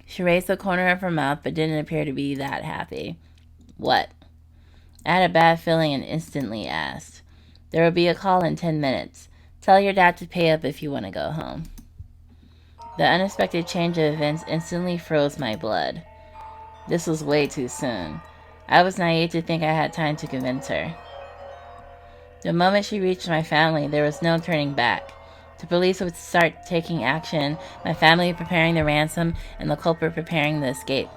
She raised the corner of her mouth, but didn't appear to be that happy. What? I had a bad feeling and instantly asked. There will be a call in 10 minutes. Tell your dad to pay up if you want to go home. The unexpected change of events instantly froze my blood. This was way too soon. I was naive to think I had time to convince her. The moment she reached my family, there was no turning back. The police would start taking action, my family preparing the ransom, and the culprit preparing the escape.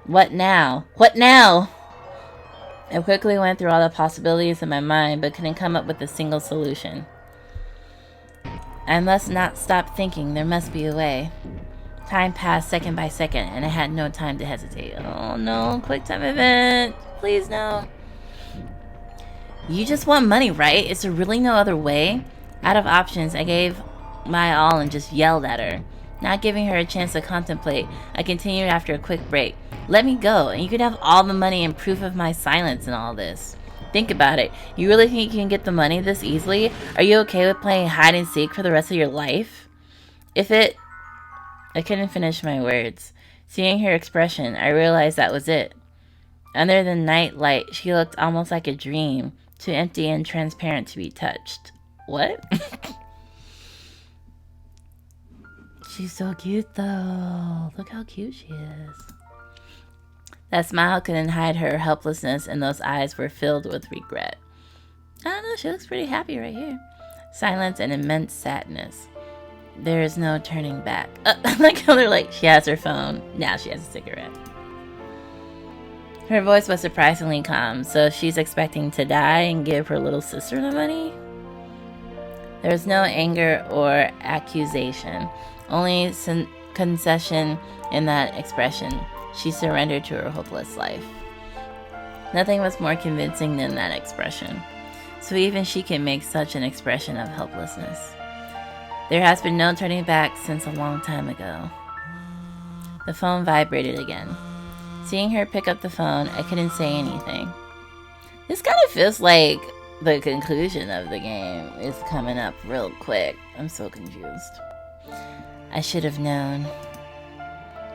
What now? What now? I quickly went through all the possibilities in my mind, but couldn't come up with a single solution. I must not stop thinking. There must be a way. Time passed second by second, and I had no time to hesitate. Oh no, quick time event. Please no. You just want money, right? Is there really no other way? Out of options, I gave my all and just yelled at her. Not giving her a chance to contemplate, I continued after a quick break. Let me go, and you could have all the money and proof of my silence and all this. Think about it. You really think you can get the money this easily? Are you okay with playing hide and seek for the rest of your life? I couldn't finish my words. Seeing her expression, I realized that was it. Under the night light, she looked almost like a dream, too empty and transparent to be touched. What? She's so cute though. Look how cute she is. That smile couldn't hide her helplessness, and those eyes were filled with regret. I don't know, she looks pretty happy right here. Silence and immense sadness. There is no turning back. Like how they're like, she has her phone, now she has a cigarette. Her voice was surprisingly calm, so she's expecting to die and give her little sister the money? There was no anger or accusation, only concession in that expression. She surrendered to her hopeless life. Nothing was more convincing than that expression. So even she can make such an expression of helplessness. There has been no turning back since a long time ago. The phone vibrated again. Seeing her pick up the phone, I couldn't say anything. This kind of feels like the conclusion of the game is coming up real quick. I'm so confused. I should have known.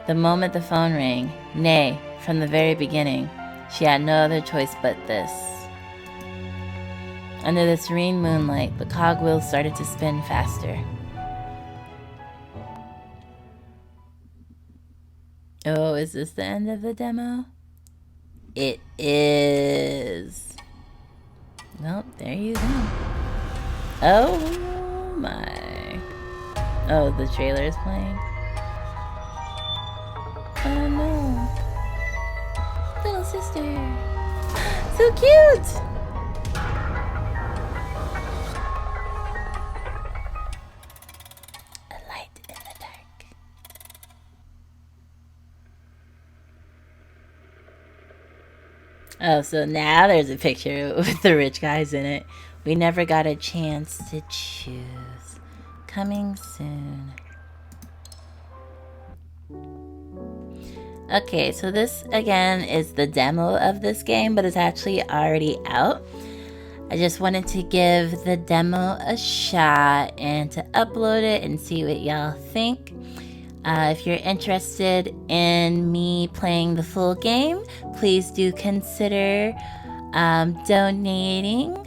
The moment the phone rang, nay, from the very beginning, she had no other choice but this. Under the serene moonlight, the cogwheels started to spin faster. Oh, is this the end of the demo? It is. Nope, there you go. Oh my. Oh, the trailer is playing. Oh no. Little sister. So cute! A light in the dark. Oh, so now there's a picture with the rich guys in it. We never got a chance to choose. Coming soon. Okay, so this again is the demo of this game, but it's actually already out. I just wanted to give the demo a shot and to upload it and see what y'all think. If you're interested in me playing the full game, please do consider donating.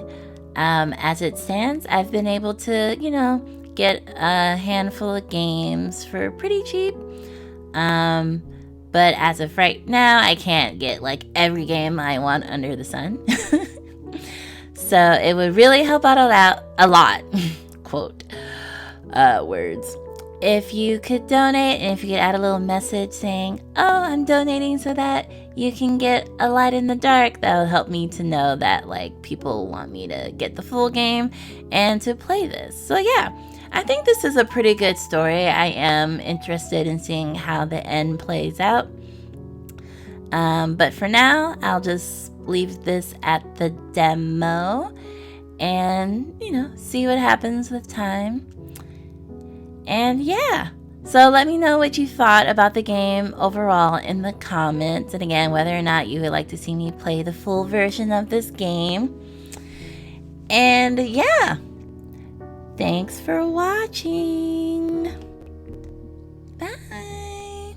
As it stands, I've been able to, get a handful of games for pretty cheap. But as of right now, I can't get like every game I want under the sun. So it would really help out a lot. Quote words. If you could donate and if you could add a little message saying, oh, I'm donating so that you can get a light in the dark, that'll help me to know that like people want me to get the full game and to play this. So yeah, I think this is a pretty good story. I am interested in seeing how the end plays out. But for now, I'll just leave this at the demo and, see what happens with time. And yeah, so let me know what you thought about the game overall in the comments. And again, whether or not you would like to see me play the full version of this game. And yeah. Thanks for watching. Bye.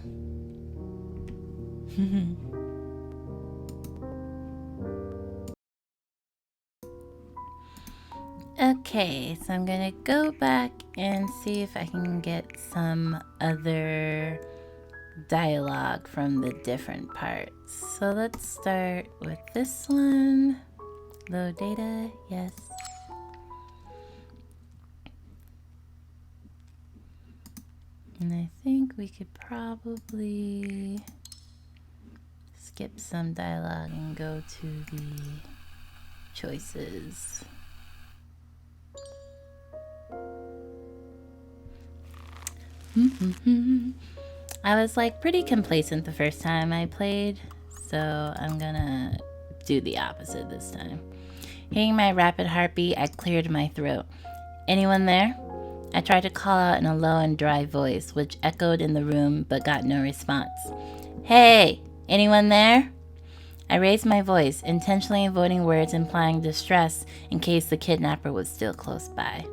Okay, so I'm gonna go back and see if I can get some other dialogue from the different parts. So let's start with this one. Load data, yes. And I think we could probably skip some dialogue and go to the choices. I was like pretty complacent the first time I played, so I'm gonna do the opposite this time. Hearing my rapid heartbeat, I cleared my throat. Anyone there? I tried to call out in a low and dry voice, which echoed in the room but got no response. Hey, anyone there? I raised my voice, intentionally avoiding words implying distress in case the kidnapper was still close by.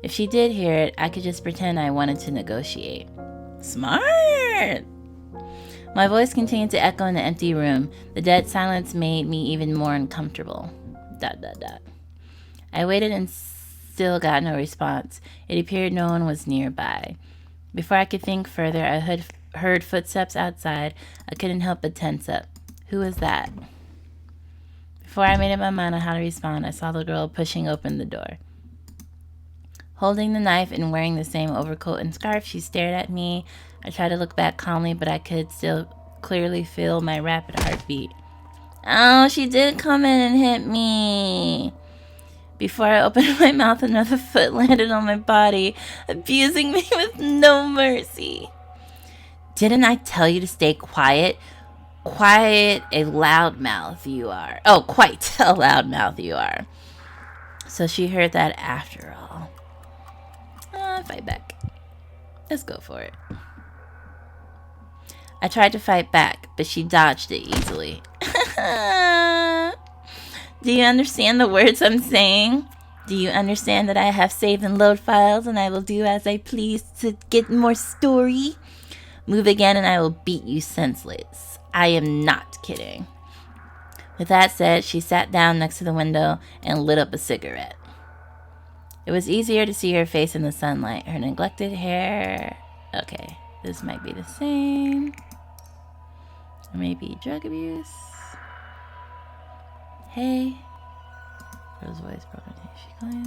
If she did hear it, I could just pretend I wanted to negotiate. Smart! My voice continued to echo in the empty room. The dead silence made me even more uncomfortable. ... I waited in still got no response. It appeared no one was nearby. Before I could think further, I heard footsteps outside. I couldn't help but tense up. Who was that? Before I made up my mind on how to respond, I saw the girl pushing open the door. Holding the knife and wearing the same overcoat and scarf, she stared at me. I tried to look back calmly, but I could still clearly feel my rapid heartbeat. Oh, she did come in and hit me. Before I opened my mouth, another foot landed on my body, abusing me with no mercy. Didn't I tell you to stay quiet? Quiet a loudmouth you are. Oh, quite a loudmouth you are. So she heard that after all. Fight back. Let's go for it. I tried to fight back, but she dodged it easily. Do you understand the words I'm saying? Do you understand that I have save and load files and I will do as I please to get more story? Move again and I will beat you senseless. I am not kidding. With that said, she sat down next to the window and lit up a cigarette. It was easier to see her face in the sunlight. Her neglected hair. Okay, this might be the same. Or maybe drug abuse. Hey. Girl's voice broken. She clear.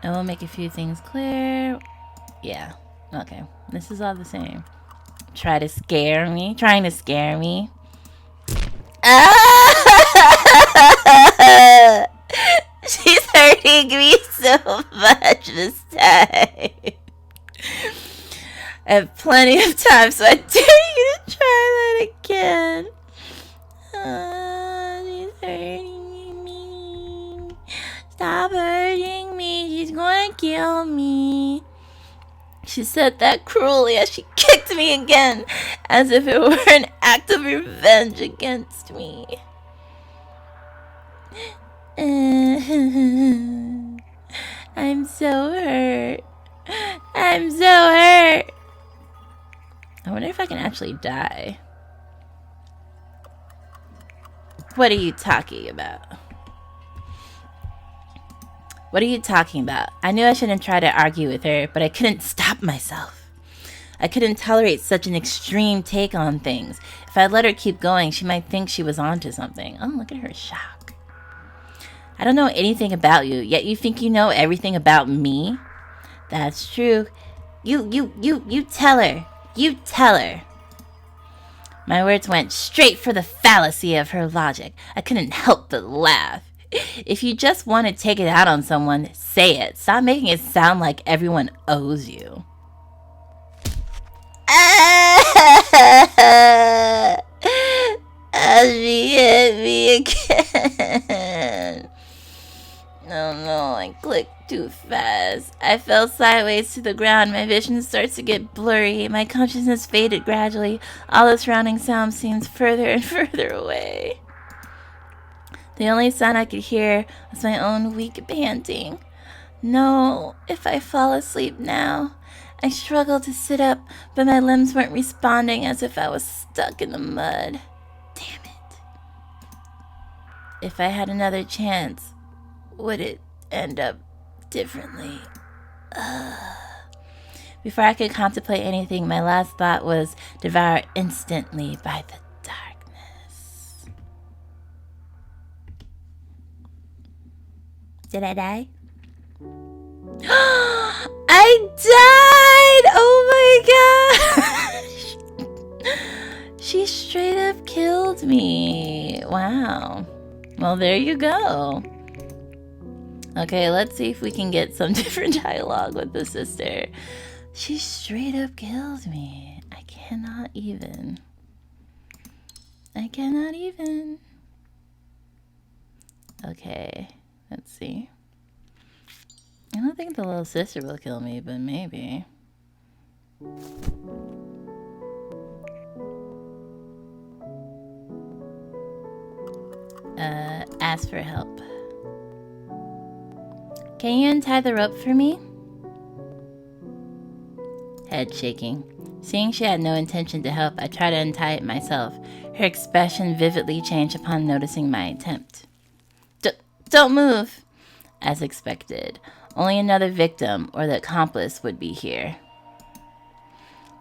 I will make a few things clear. Yeah. Okay. This is all the same. Trying to scare me. Ah! She's hurting me so much this time. I have plenty of time, so I dare you to try that again. She's hurting me. Stop hurting me. She's gonna kill me. She said that cruelly as she kicked me again, as if it were an act of revenge against me. I'm so hurt. I wonder if I can actually die. What are you talking about? I knew I shouldn't try to argue with her, but I couldn't stop myself. I couldn't tolerate such an extreme take on things. If I let her keep going, she might think she was onto something. Oh, look at her shock. I don't know anything about you, yet you think you know everything about me? That's true. You tell her. You tell her. My words went straight for the fallacy of her logic. I couldn't help but laugh. If you just want to take it out on someone, say it. Stop making it sound like everyone owes you. She hit me again. Oh no, I clicked too fast. I fell sideways to the ground. My vision starts to get blurry. My consciousness faded gradually. All the surrounding sound seems further and further away. The only sound I could hear was my own weak panting. No, if I fall asleep now. I struggled to sit up, but my limbs weren't responding, as if I was stuck in the mud. Damn it. If I had another chance, would it end up differently? Before I could contemplate anything, my last thought was devoured instantly by the darkness. Did I die? I died! Oh my gosh! She straight up killed me. Wow. Well, there you go. Okay, let's see if we can get some different dialogue with the sister. She straight up killed me. I cannot even. Okay, let's see. I don't think the little sister will kill me, but maybe. Ask for help. Can you untie the rope for me? Head shaking. Seeing she had no intention to help, I tried to untie it myself. Her expression vividly changed upon noticing my attempt. Don't move! As expected. Only another victim or the accomplice would be here.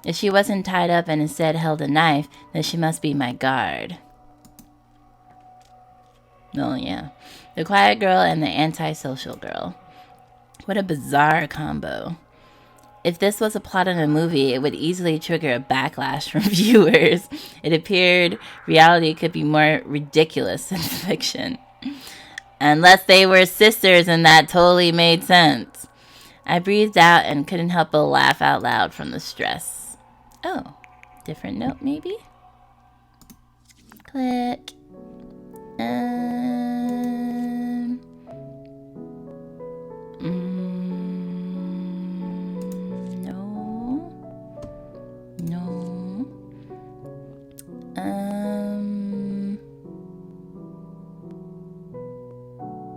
If she wasn't tied up and instead held a knife, then she must be my guard. Oh, yeah. The quiet girl and the antisocial girl. What a bizarre combo. If this was a plot in a movie, it would easily trigger a backlash from viewers. It appeared reality could be more ridiculous than fiction. Unless they were sisters, and that totally made sense. I breathed out and couldn't help but laugh out loud from the stress. Oh, different note maybe? Click.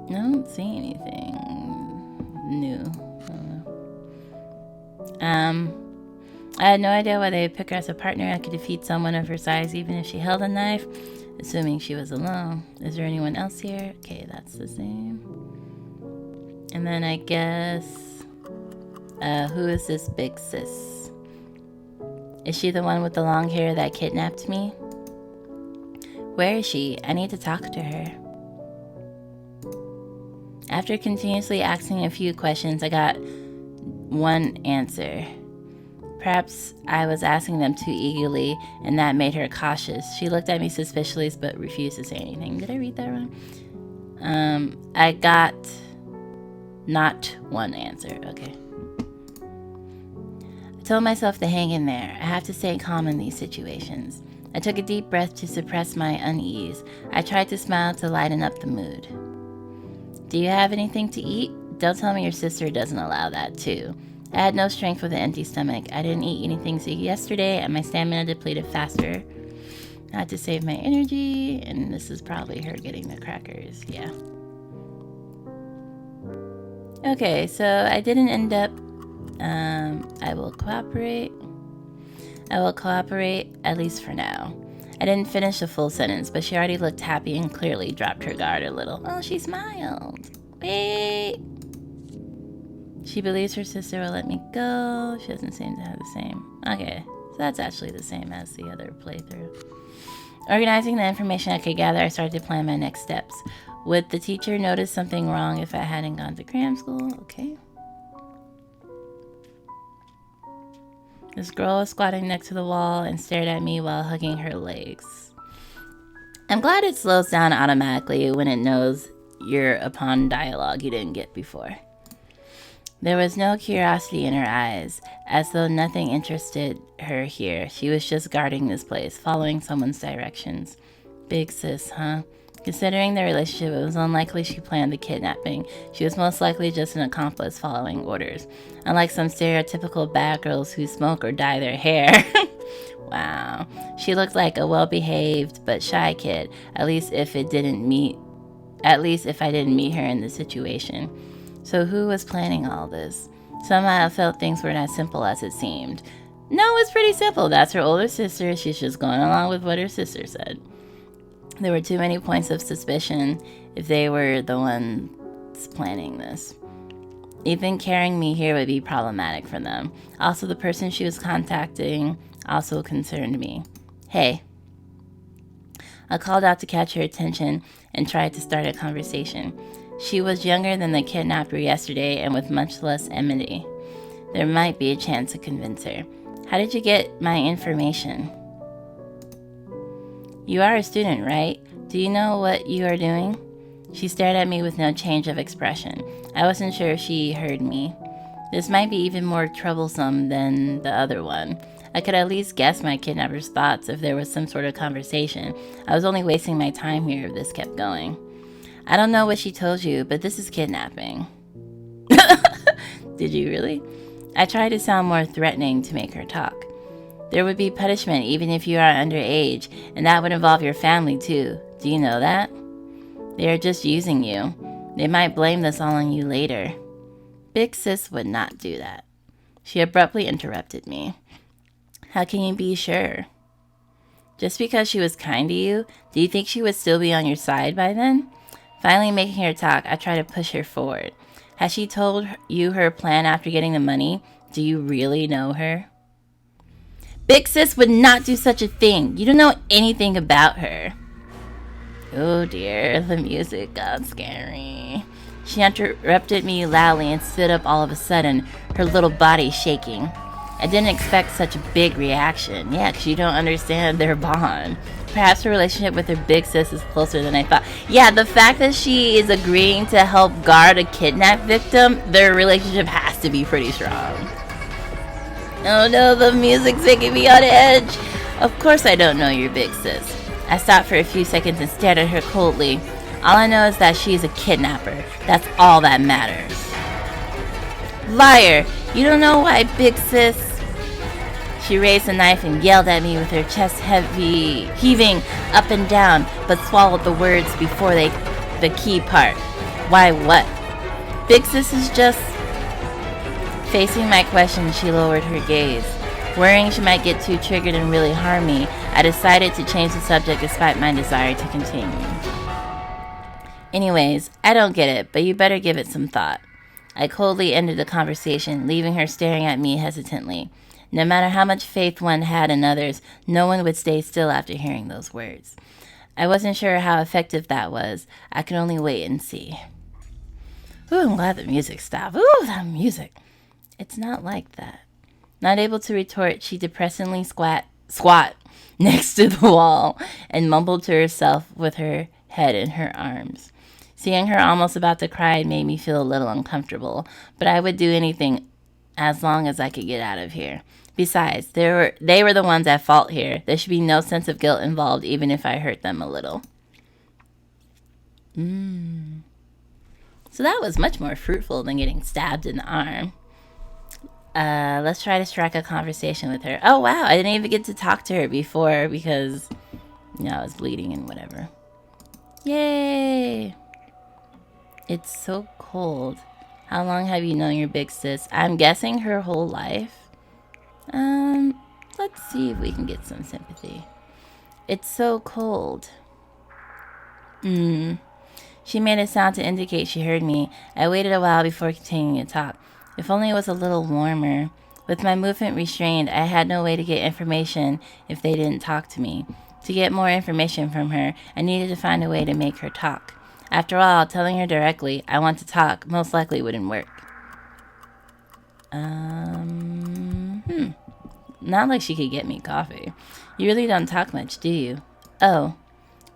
I don't see anything new. I had no idea why they would pick her as a partner. I could defeat someone of her size even if she held a knife, assuming she was alone. Is there anyone else here? Okay, that's the same. And then I guess, who is this big sis? Is she the one with the long hair that kidnapped me? Where is she? I need to talk to her. After continuously asking a few questions, I got one answer. Perhaps I was asking them too eagerly, and that made her cautious. She looked at me suspiciously, but refused to say anything. Did I read that wrong? I got not one answer. Okay. I told myself to hang in there. I have to stay calm in these situations. I took a deep breath to suppress my unease. I tried to smile to lighten up the mood. Do you have anything to eat? Don't tell me your sister doesn't allow that too. I had no strength with an empty stomach. I didn't eat anything yesterday, and my stamina depleted faster. I had to save my energy, and this is probably her getting the crackers. Yeah. Okay, so I didn't end up... I will cooperate. I will cooperate, at least for now. I didn't finish the full sentence, but she already looked happy and clearly dropped her guard a little. Oh, she smiled. Wait. She believes her sister will let me go. She doesn't seem to have the same. Okay, so that's actually the same as the other playthrough. Organizing the information I could gather, I started to plan my next steps. Would the teacher notice something wrong if I hadn't gone to cram school? Okay. This girl was squatting next to the wall and stared at me while hugging her legs. I'm glad it slows down automatically when it knows you're upon dialogue you didn't get before. There was no curiosity in her eyes, as though nothing interested her here. She was just guarding this place, following someone's directions. Big sis, huh? Considering their relationship, it was unlikely she planned the kidnapping. She was most likely just an accomplice following orders. Unlike some stereotypical bad girls who smoke or dye their hair. Wow. She looked like a well-behaved but shy kid, at least if I didn't meet her in this situation. So who was planning all this? Somehow I felt things were not simple as it seemed. No, it's pretty simple. That's her older sister. She's just going along with what her sister said. There were too many points of suspicion if they were the ones planning this. Even carrying me here would be problematic for them. Also, the person she was contacting also concerned me. Hey. I called out to catch her attention and tried to start a conversation. She was younger than the kidnapper yesterday and with much less enmity. There might be a chance to convince her. How did you get my information? You are a student, right? Do you know what you are doing? She stared at me with no change of expression. I wasn't sure if she heard me. This might be even more troublesome than the other one. I could at least guess my kidnapper's thoughts if there was some sort of conversation. I was only wasting my time here if this kept going. I don't know what she told you, but this is kidnapping. Did you really? I tried to sound more threatening to make her talk. There would be punishment even if you are underage, and that would involve your family too. Do you know that? They are just using you. They might blame this all on you later. Big sis would not do that. She abruptly interrupted me. How can you be sure? Just because she was kind to you, do you think she would still be on your side by then? Finally making her talk, I tried to push her forward. Has she told you her plan after getting the money? Do you really know her? Big sis would not do such a thing. You don't know anything about her. Oh dear, the music got scary. She interrupted me loudly and stood up all of a sudden, her little body shaking. I didn't expect such a big reaction. Yeah, you don't understand their bond. Perhaps her relationship with her big sis is closer than I thought. Yeah, the fact that she is agreeing to help guard a kidnapped victim, their relationship has to be pretty strong. Oh no, the music's making me on edge. Of course I don't know your big sis. I stopped for a few seconds and stared at her coldly. All I know is that she's a kidnapper. That's all that matters. Liar! You don't know why, big sis? She raised the knife and yelled at me with her chest heaving up and down, but swallowed the words before the key part. Why what? Big sis is just... Facing my question, she lowered her gaze. Worrying she might get too triggered and really harm me, I decided to change the subject despite my desire to continue. Anyways, I don't get it, but you better give it some thought. I coldly ended the conversation, leaving her staring at me hesitantly. No matter how much faith one had in others, no one would stay still after hearing those words. I wasn't sure how effective that was. I could only wait and see. Ooh, I'm glad the music stopped. Ooh, that music. It's not like that. Not able to retort, she depressingly squat next to the wall and mumbled to herself with her head in her arms. Seeing her almost about to cry made me feel a little uncomfortable, but I would do anything as long as I could get out of here. Besides, they were the ones at fault here. There should be no sense of guilt involved, even if I hurt them a little. So that was much more fruitful than getting stabbed in the arm. Let's try to strike a conversation with her. Oh, wow. I didn't even get to talk to her before because, I was bleeding and whatever. Yay. It's so cold. How long have you known your big sis? I'm guessing her whole life. Let's see if we can get some sympathy. It's so cold. She made a sound to indicate she heard me. I waited a while before continuing to talk. If only it was a little warmer. With my movement restrained, I had no way to get information if they didn't talk to me. To get more information from her, I needed to find a way to make her talk. After all, telling her directly, I want to talk, most likely wouldn't work. Not like she could get me coffee. You really don't talk much, do you? Oh.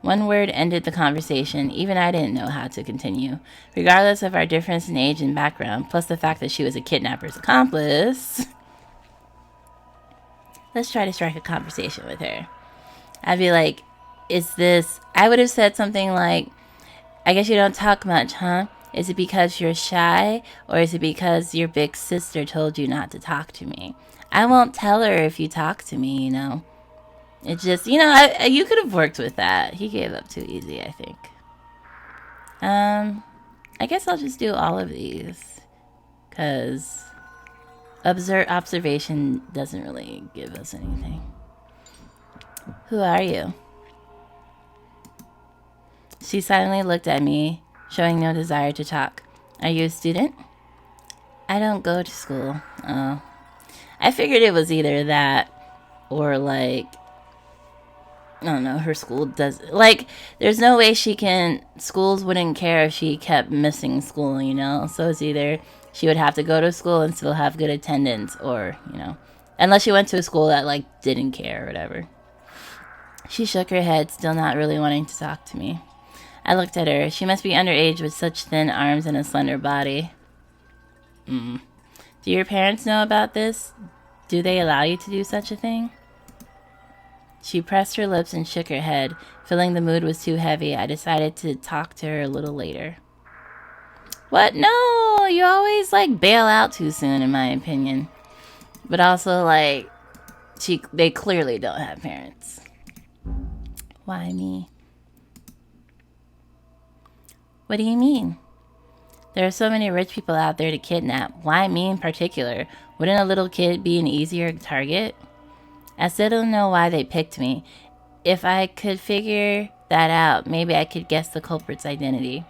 One word ended the conversation. Even I didn't know how to continue. Regardless of our difference in age and background, plus the fact that she was a kidnapper's accomplice. Let's try to strike a conversation with her. I'd be like, I would have said something like, I guess you don't talk much, huh? Is it because you're shy? Or is it because your big sister told you not to talk to me? I won't tell her if you talk to me, It's just, you could have worked with that. He gave up too easy, I think. I guess I'll just do all of these. Because observation doesn't really give us anything. Who are you? She silently looked at me, showing no desire to talk. Are you a student? I don't go to school. Oh. I figured it was either that or I don't know, her school does... there's no way schools wouldn't care if she kept missing school, So it's either she would have to go to school and still have good attendance or, unless she went to a school that, didn't care or whatever. She shook her head, still not really wanting to talk to me. I looked at her. She must be underage with such thin arms and a slender body. Do your parents know about this? Do they allow you to do such a thing? She pressed her lips and shook her head. Feeling the mood was too heavy, I decided to talk to her a little later. What? No! You always, bail out too soon, in my opinion. But also, they clearly don't have parents. Why me? What do you mean? There are so many rich people out there to kidnap. Why me in particular? Wouldn't a little kid be an easier target? I still don't know why they picked me. If I could figure that out, maybe I could guess the culprit's identity.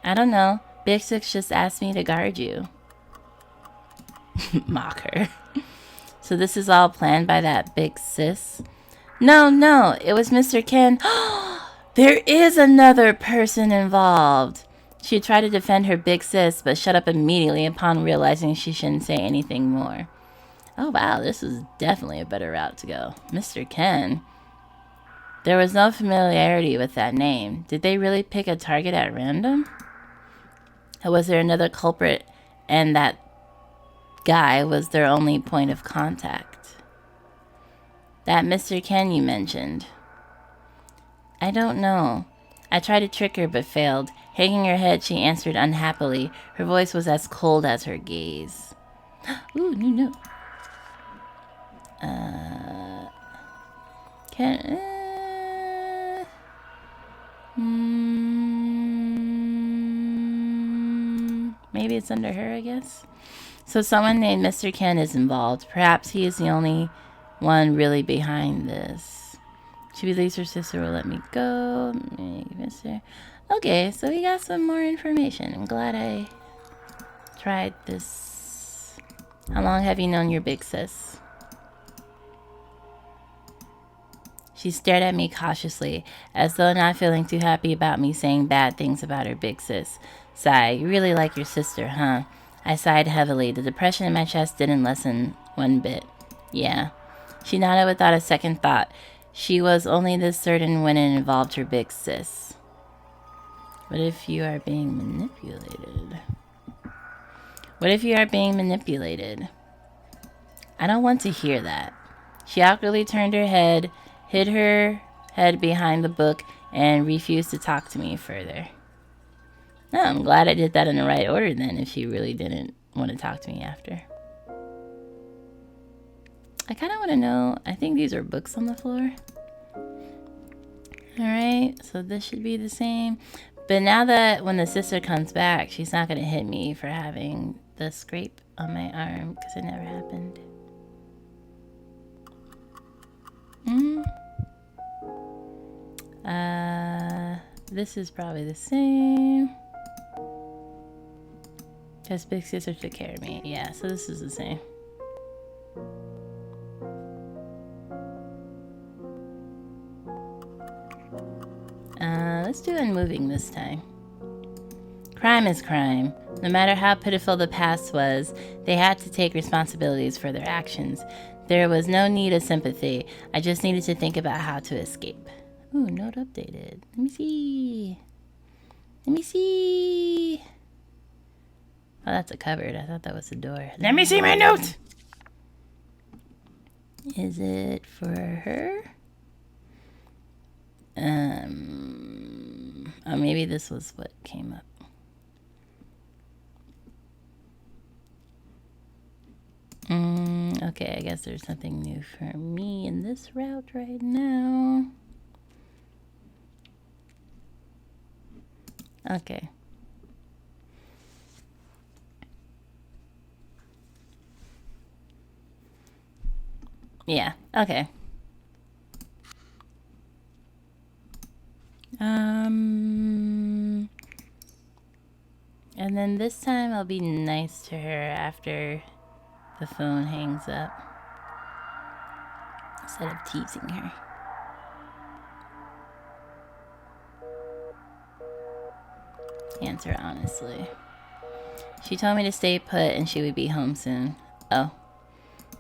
I don't know. Big Six just asked me to guard you. Mock her. So this is all planned by that big sis? No, it was Mr. Ken. There is another person involved. She tried to defend her big sis, but shut up immediately upon realizing she shouldn't say anything more. Oh wow, this is definitely a better route to go. Mr. Ken. There was no familiarity with that name. Did they really pick a target at random? Or was there another culprit and that guy was their only point of contact? That Mr. Ken you mentioned. I don't know. I tried to trick her but failed. Hanging her head, she answered unhappily. Her voice was as cold as her gaze. Ooh, new note. Maybe it's under her, I guess. So someone named Mr. Ken is involved. Perhaps he is the only one really behind this. She believes her sister will let me go. Okay, so we got some more information. I'm glad I tried this. How long have you known your big sis? She stared at me cautiously, as though not feeling too happy about me saying bad things about her big sis. Sigh, you really like your sister, huh? I sighed heavily. The depression in my chest didn't lessen one bit. Yeah. She nodded without a second thought. She was only this certain when it involved her big sis. What if you are being manipulated? What if you are being manipulated? I don't want to hear that. She awkwardly turned her head, hid her head behind the book, and refused to talk to me further. No, I'm glad I did that in the right order then, if she really didn't want to talk to me after. I kind of want to know, I think these are books on the floor. Alright, so this should be the same. But now that when the sister comes back, she's not going to hit me for having the scrape on my arm, because it never happened. This is probably the same. Because big sister took care of me. Yeah, so this is the same. Let's do unmoving this time. Crime is crime. No matter how pitiful the past was, they had to take responsibilities for their actions. There was no need of sympathy. I just needed to think about how to escape. Ooh, note updated. Let me see. Let me see. Oh, that's a cupboard. I thought that was a door. Let me see my note. Is it for her? Oh, maybe this was what came up. Okay, I guess there's something new for me in this route right now. Okay. Yeah, okay. And then this time I'll be nice to her after the phone hangs up, instead of teasing her. Answer honestly. She told me to stay put and she would be home soon. Oh.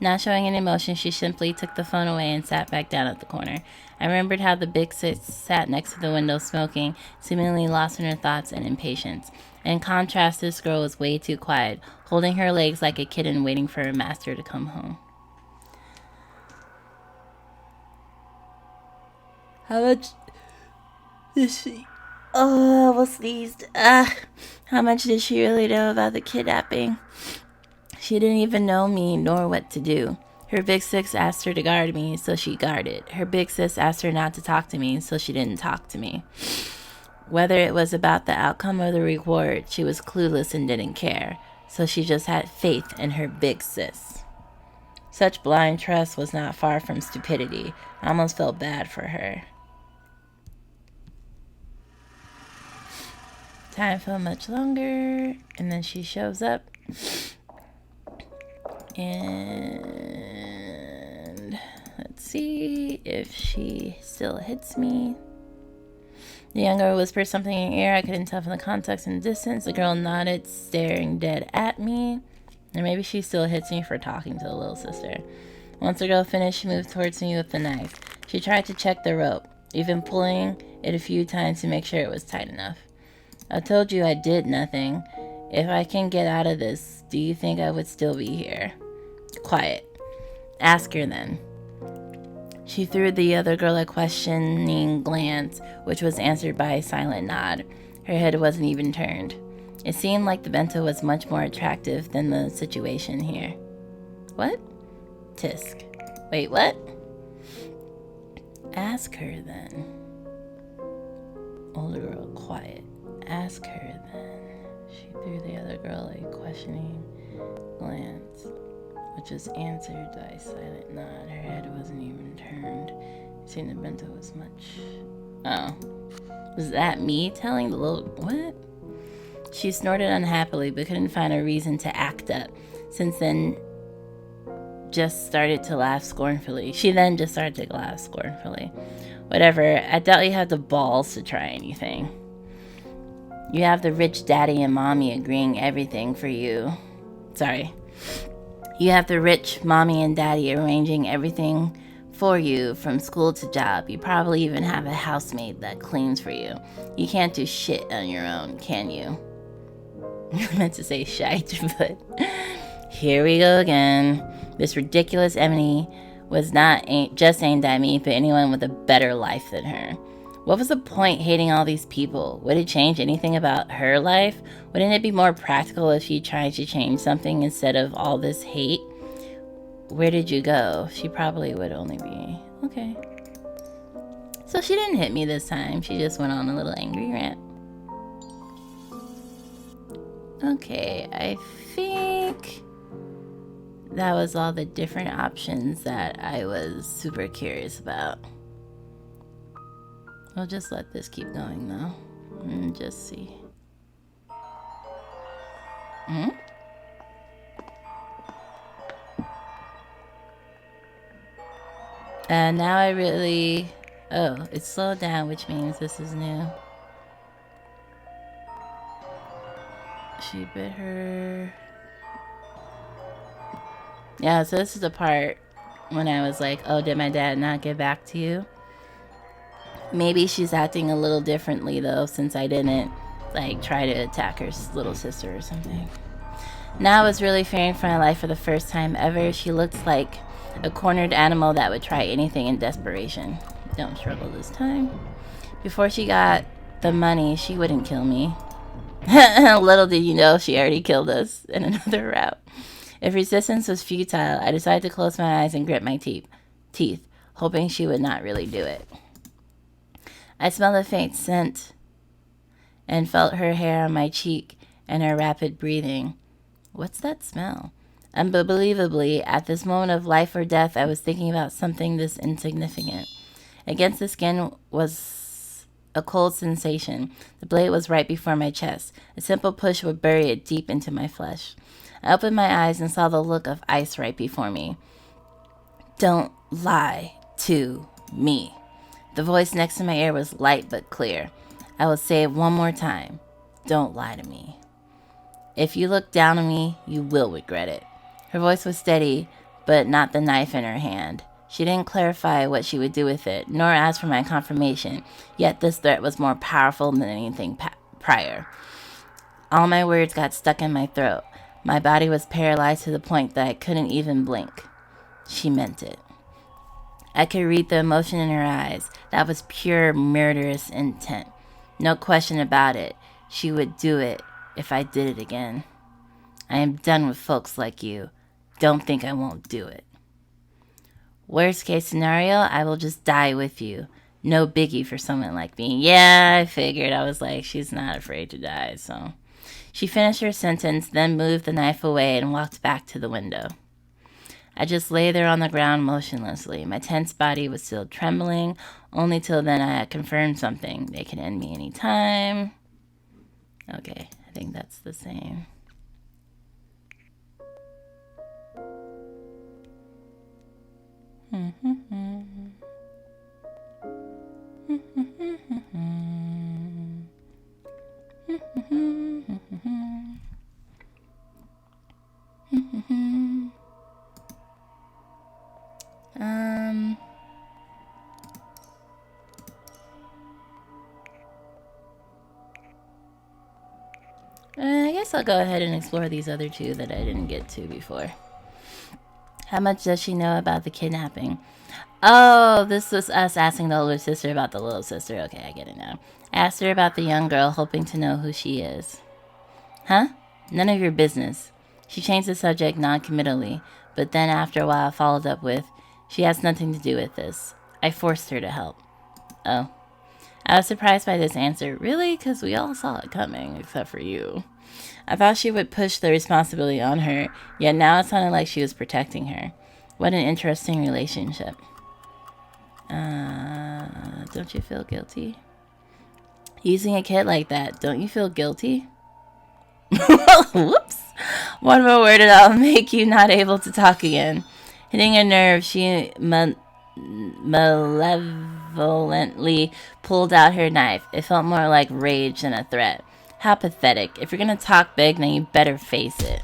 Not showing any emotion, she simply took the phone away and sat back down at the corner. I remembered how the big sis sat next to the window smoking, seemingly lost in her thoughts and impatience. In contrast, this girl was way too quiet, holding her legs like a kitten waiting for her master to come home. How much did she... Oh, I almost sneezed. How much did she really know about the kidnapping? She didn't even know me nor what to do. Her big sis asked her to guard me, so she guarded. Her big sis asked her not to talk to me, so she didn't talk to me. Whether it was about the outcome or the reward, she was clueless and didn't care, so she just had faith in her big sis. Such blind trust was not far from stupidity. I almost felt bad for her. Time felt much longer, and then she shows up. And let's see if she still hits me. The young girl whispered something in her ear. I couldn't tell from the context and distance. The girl nodded, staring dead at me. Or maybe she still hits me for talking to the little sister. Once the girl finished, she moved towards me with the knife. She tried to check the rope, even pulling it a few times to make sure it was tight enough. I told you I did nothing. If I can get out of this, do you think I would still be here? Quiet. Ask her then. She threw the other girl a questioning glance, which was answered by a silent nod. Her head wasn't even turned. It seemed like the bento was much more attractive than the situation here. What? Tisk. Wait, what? Ask her then. Older girl, quiet. Ask her then. She threw the other girl a questioning glance, which was answered by a silent nod. Her head wasn't even turned. It seemed the bento was much... Oh. Was that me telling the little... What? She snorted unhappily, but couldn't find a reason to act up. She then just started to laugh scornfully. Whatever, I doubt you have the balls to try anything. You have the rich daddy and mommy agreeing everything for you. You have the rich mommy and daddy arranging everything for you from school to job. You probably even have a housemaid that cleans for you. You can't do shit on your own, can you? I meant to say shite, but here we go again. This ridiculous enemy was not just aimed at me, but anyone with a better life than her. What was the point hating all these people? Would it change anything about her life? Wouldn't it be more practical if she tried to change something instead of all this hate? Where did you go? She probably would only be... Okay. So she didn't hit me this time. She just went on a little angry rant. Okay, I think that was all the different options that I was super curious about. We'll just let this keep going though, and just see. And now I really... Oh, it's slowed down, which means this is new. She bit her... Yeah, so this is the part when I was like, oh, did my dad not get back to you? Maybe she's acting a little differently, though, since I didn't, like, try to attack her little sister or something. Now I was really fearing for my life for the first time ever. She looked like a cornered animal that would try anything in desperation. Don't struggle this time. Before she got the money, she wouldn't kill me. Little did you know, she already killed us in another route. If resistance was futile, I decided to close my eyes and grit my teeth, hoping she would not really do it. I smelled a faint scent and felt her hair on my cheek and her rapid breathing. What's that smell? Unbelievably, at this moment of life or death, I was thinking about something this insignificant. Against the skin was a cold sensation. The blade was right before my chest. A simple push would bury it deep into my flesh. I opened my eyes and saw the look of ice right before me. Don't lie to me. The voice next to my ear was light but clear. I will say it one more time. Don't lie to me. If you look down on me, you will regret it. Her voice was steady, but not the knife in her hand. She didn't clarify what she would do with it, nor ask for my confirmation, yet this threat was more powerful than anything prior. All my words got stuck in my throat. My body was paralyzed to the point that I couldn't even blink. She meant it. I could read the emotion in her eyes. That was pure murderous intent. No question about it. She would do it if I did it again. I am done with folks like you. Don't think I won't do it. Worst case scenario, I will just die with you. No biggie for someone like me. Yeah, I figured. I was like, she's not afraid to die, so... She finished her sentence, then moved the knife away and walked back to the window. I just lay there on the ground motionlessly. My tense body was still trembling. Only till then I had confirmed something. They can end me any time. Okay, I think that's the same. I guess I'll go ahead and explore these other two that I didn't get to before. How much does she know about the kidnapping? Oh, this was us asking the older sister about the little sister. Okay, I get it now. Asked her about the young girl, hoping to know who she is. Huh? None of your business. She changed the subject non-committally, but then after a while followed up with, she has nothing to do with this. I forced her to help. Oh. I was surprised by this answer. Really? Because we all saw it coming, except for you. I thought she would push the responsibility on her, yet now it sounded like she was protecting her. What an interesting relationship. Don't you feel guilty? Using a kid like that, don't you feel guilty? Whoops. One more word and I'll make you not able to talk again. Hitting a nerve, she malevolently pulled out her knife. It felt more like rage than a threat. How pathetic. If you're gonna talk big, then you better face it.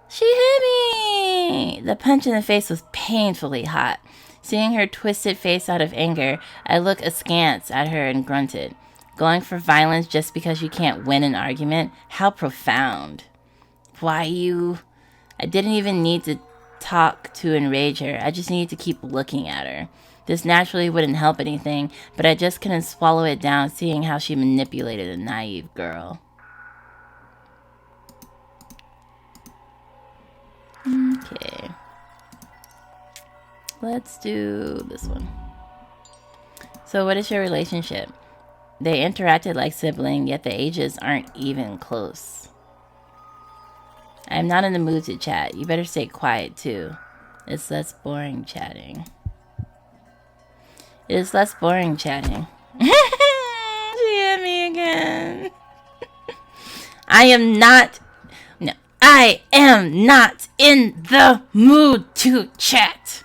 She hit me! The punch in the face was painfully hot. Seeing her twisted face out of anger, I looked askance at her and grunted. Going for violence just because you can't win an argument? How profound. Why you... I didn't even need to talk to enrage her. I just needed to keep looking at her. This naturally wouldn't help anything, but I just couldn't swallow it down seeing how she manipulated a naive girl. Okay. Let's do this one. So what is your relationship? They interacted like siblings, yet the ages aren't even close. I'm not in the mood to chat. You better stay quiet too. It's less boring chatting. It is less boring chatting. She hit me again. I am not in the mood to chat.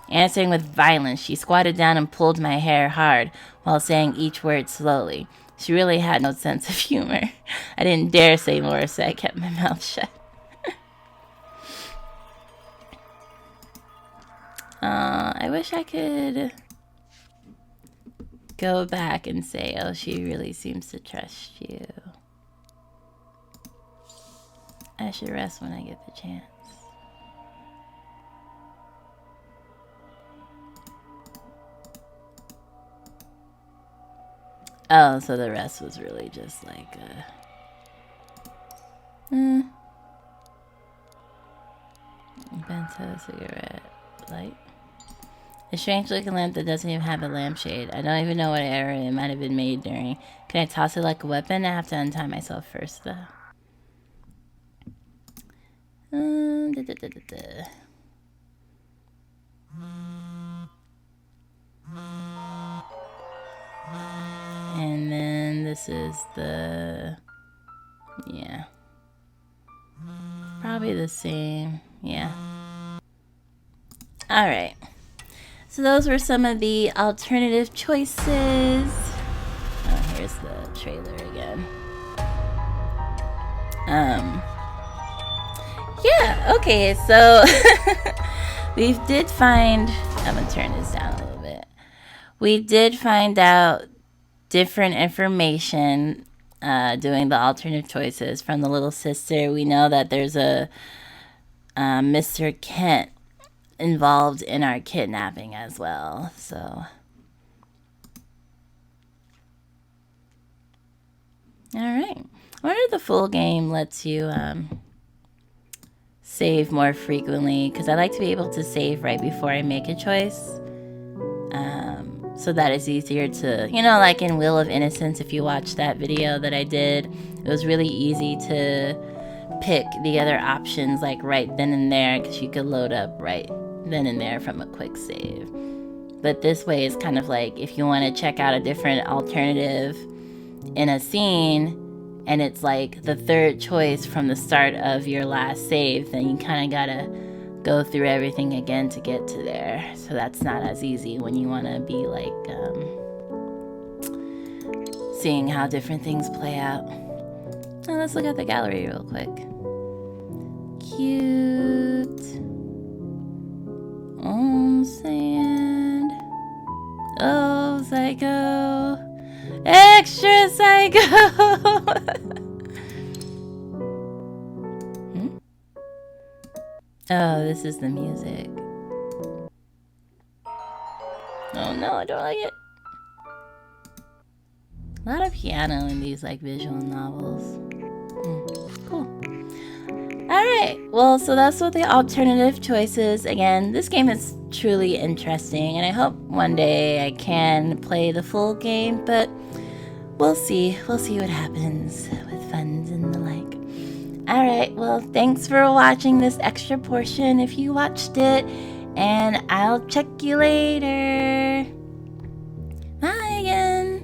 Answering with violence, she squatted down and pulled my hair hard while saying each word slowly. She really had no sense of humor. I didn't dare say more, so I kept my mouth shut. I wish I could go back and say, oh, she really seems to trust you. I should rest when I get the chance. Oh, so the rest was really just like bento cigarette light. A strange looking lamp that doesn't even have a lampshade. I don't even know what era it might have been made during. Can I toss it like a weapon? I have to untie myself first though. And then this is the, yeah, probably the same, yeah. All right, so those were some of the alternative choices. Oh, here's the trailer again. Yeah, okay, so we did find, I'm gonna turn this down a little bit. We did find out different information doing the alternative choices from the little sister. We know that there's a Mr. Kent involved in our kidnapping as well, so. Alright. I wonder if the full game lets you save more frequently, because I like to be able to save right before I make a choice. So that it's easier to, you know, like in Wheel of Innocence, if you watch that video that I did, it was really easy to pick the other options like right then and there, because you could load up right then and there from a quick save. But this way is kind of like if you want to check out a different alternative in a scene, and it's like the third choice from the start of your last save, then you kind of gotta go through everything again to get to there. So that's not as easy when you want to be like seeing how different things play out. Now let's look at the gallery real quick. Cute. Oh, sand. Oh, psycho. Extra psycho. Oh, this is the music. Oh no, I don't like it. A lot of piano in these like visual novels. Cool. Alright, well, so that's what the alternative choices. Again, this game is truly interesting, and I hope one day I can play the full game, but we'll see. We'll see what happens with funds and the like. Alright, well, thanks for watching this extra portion if you watched it, and I'll check you later. Bye again.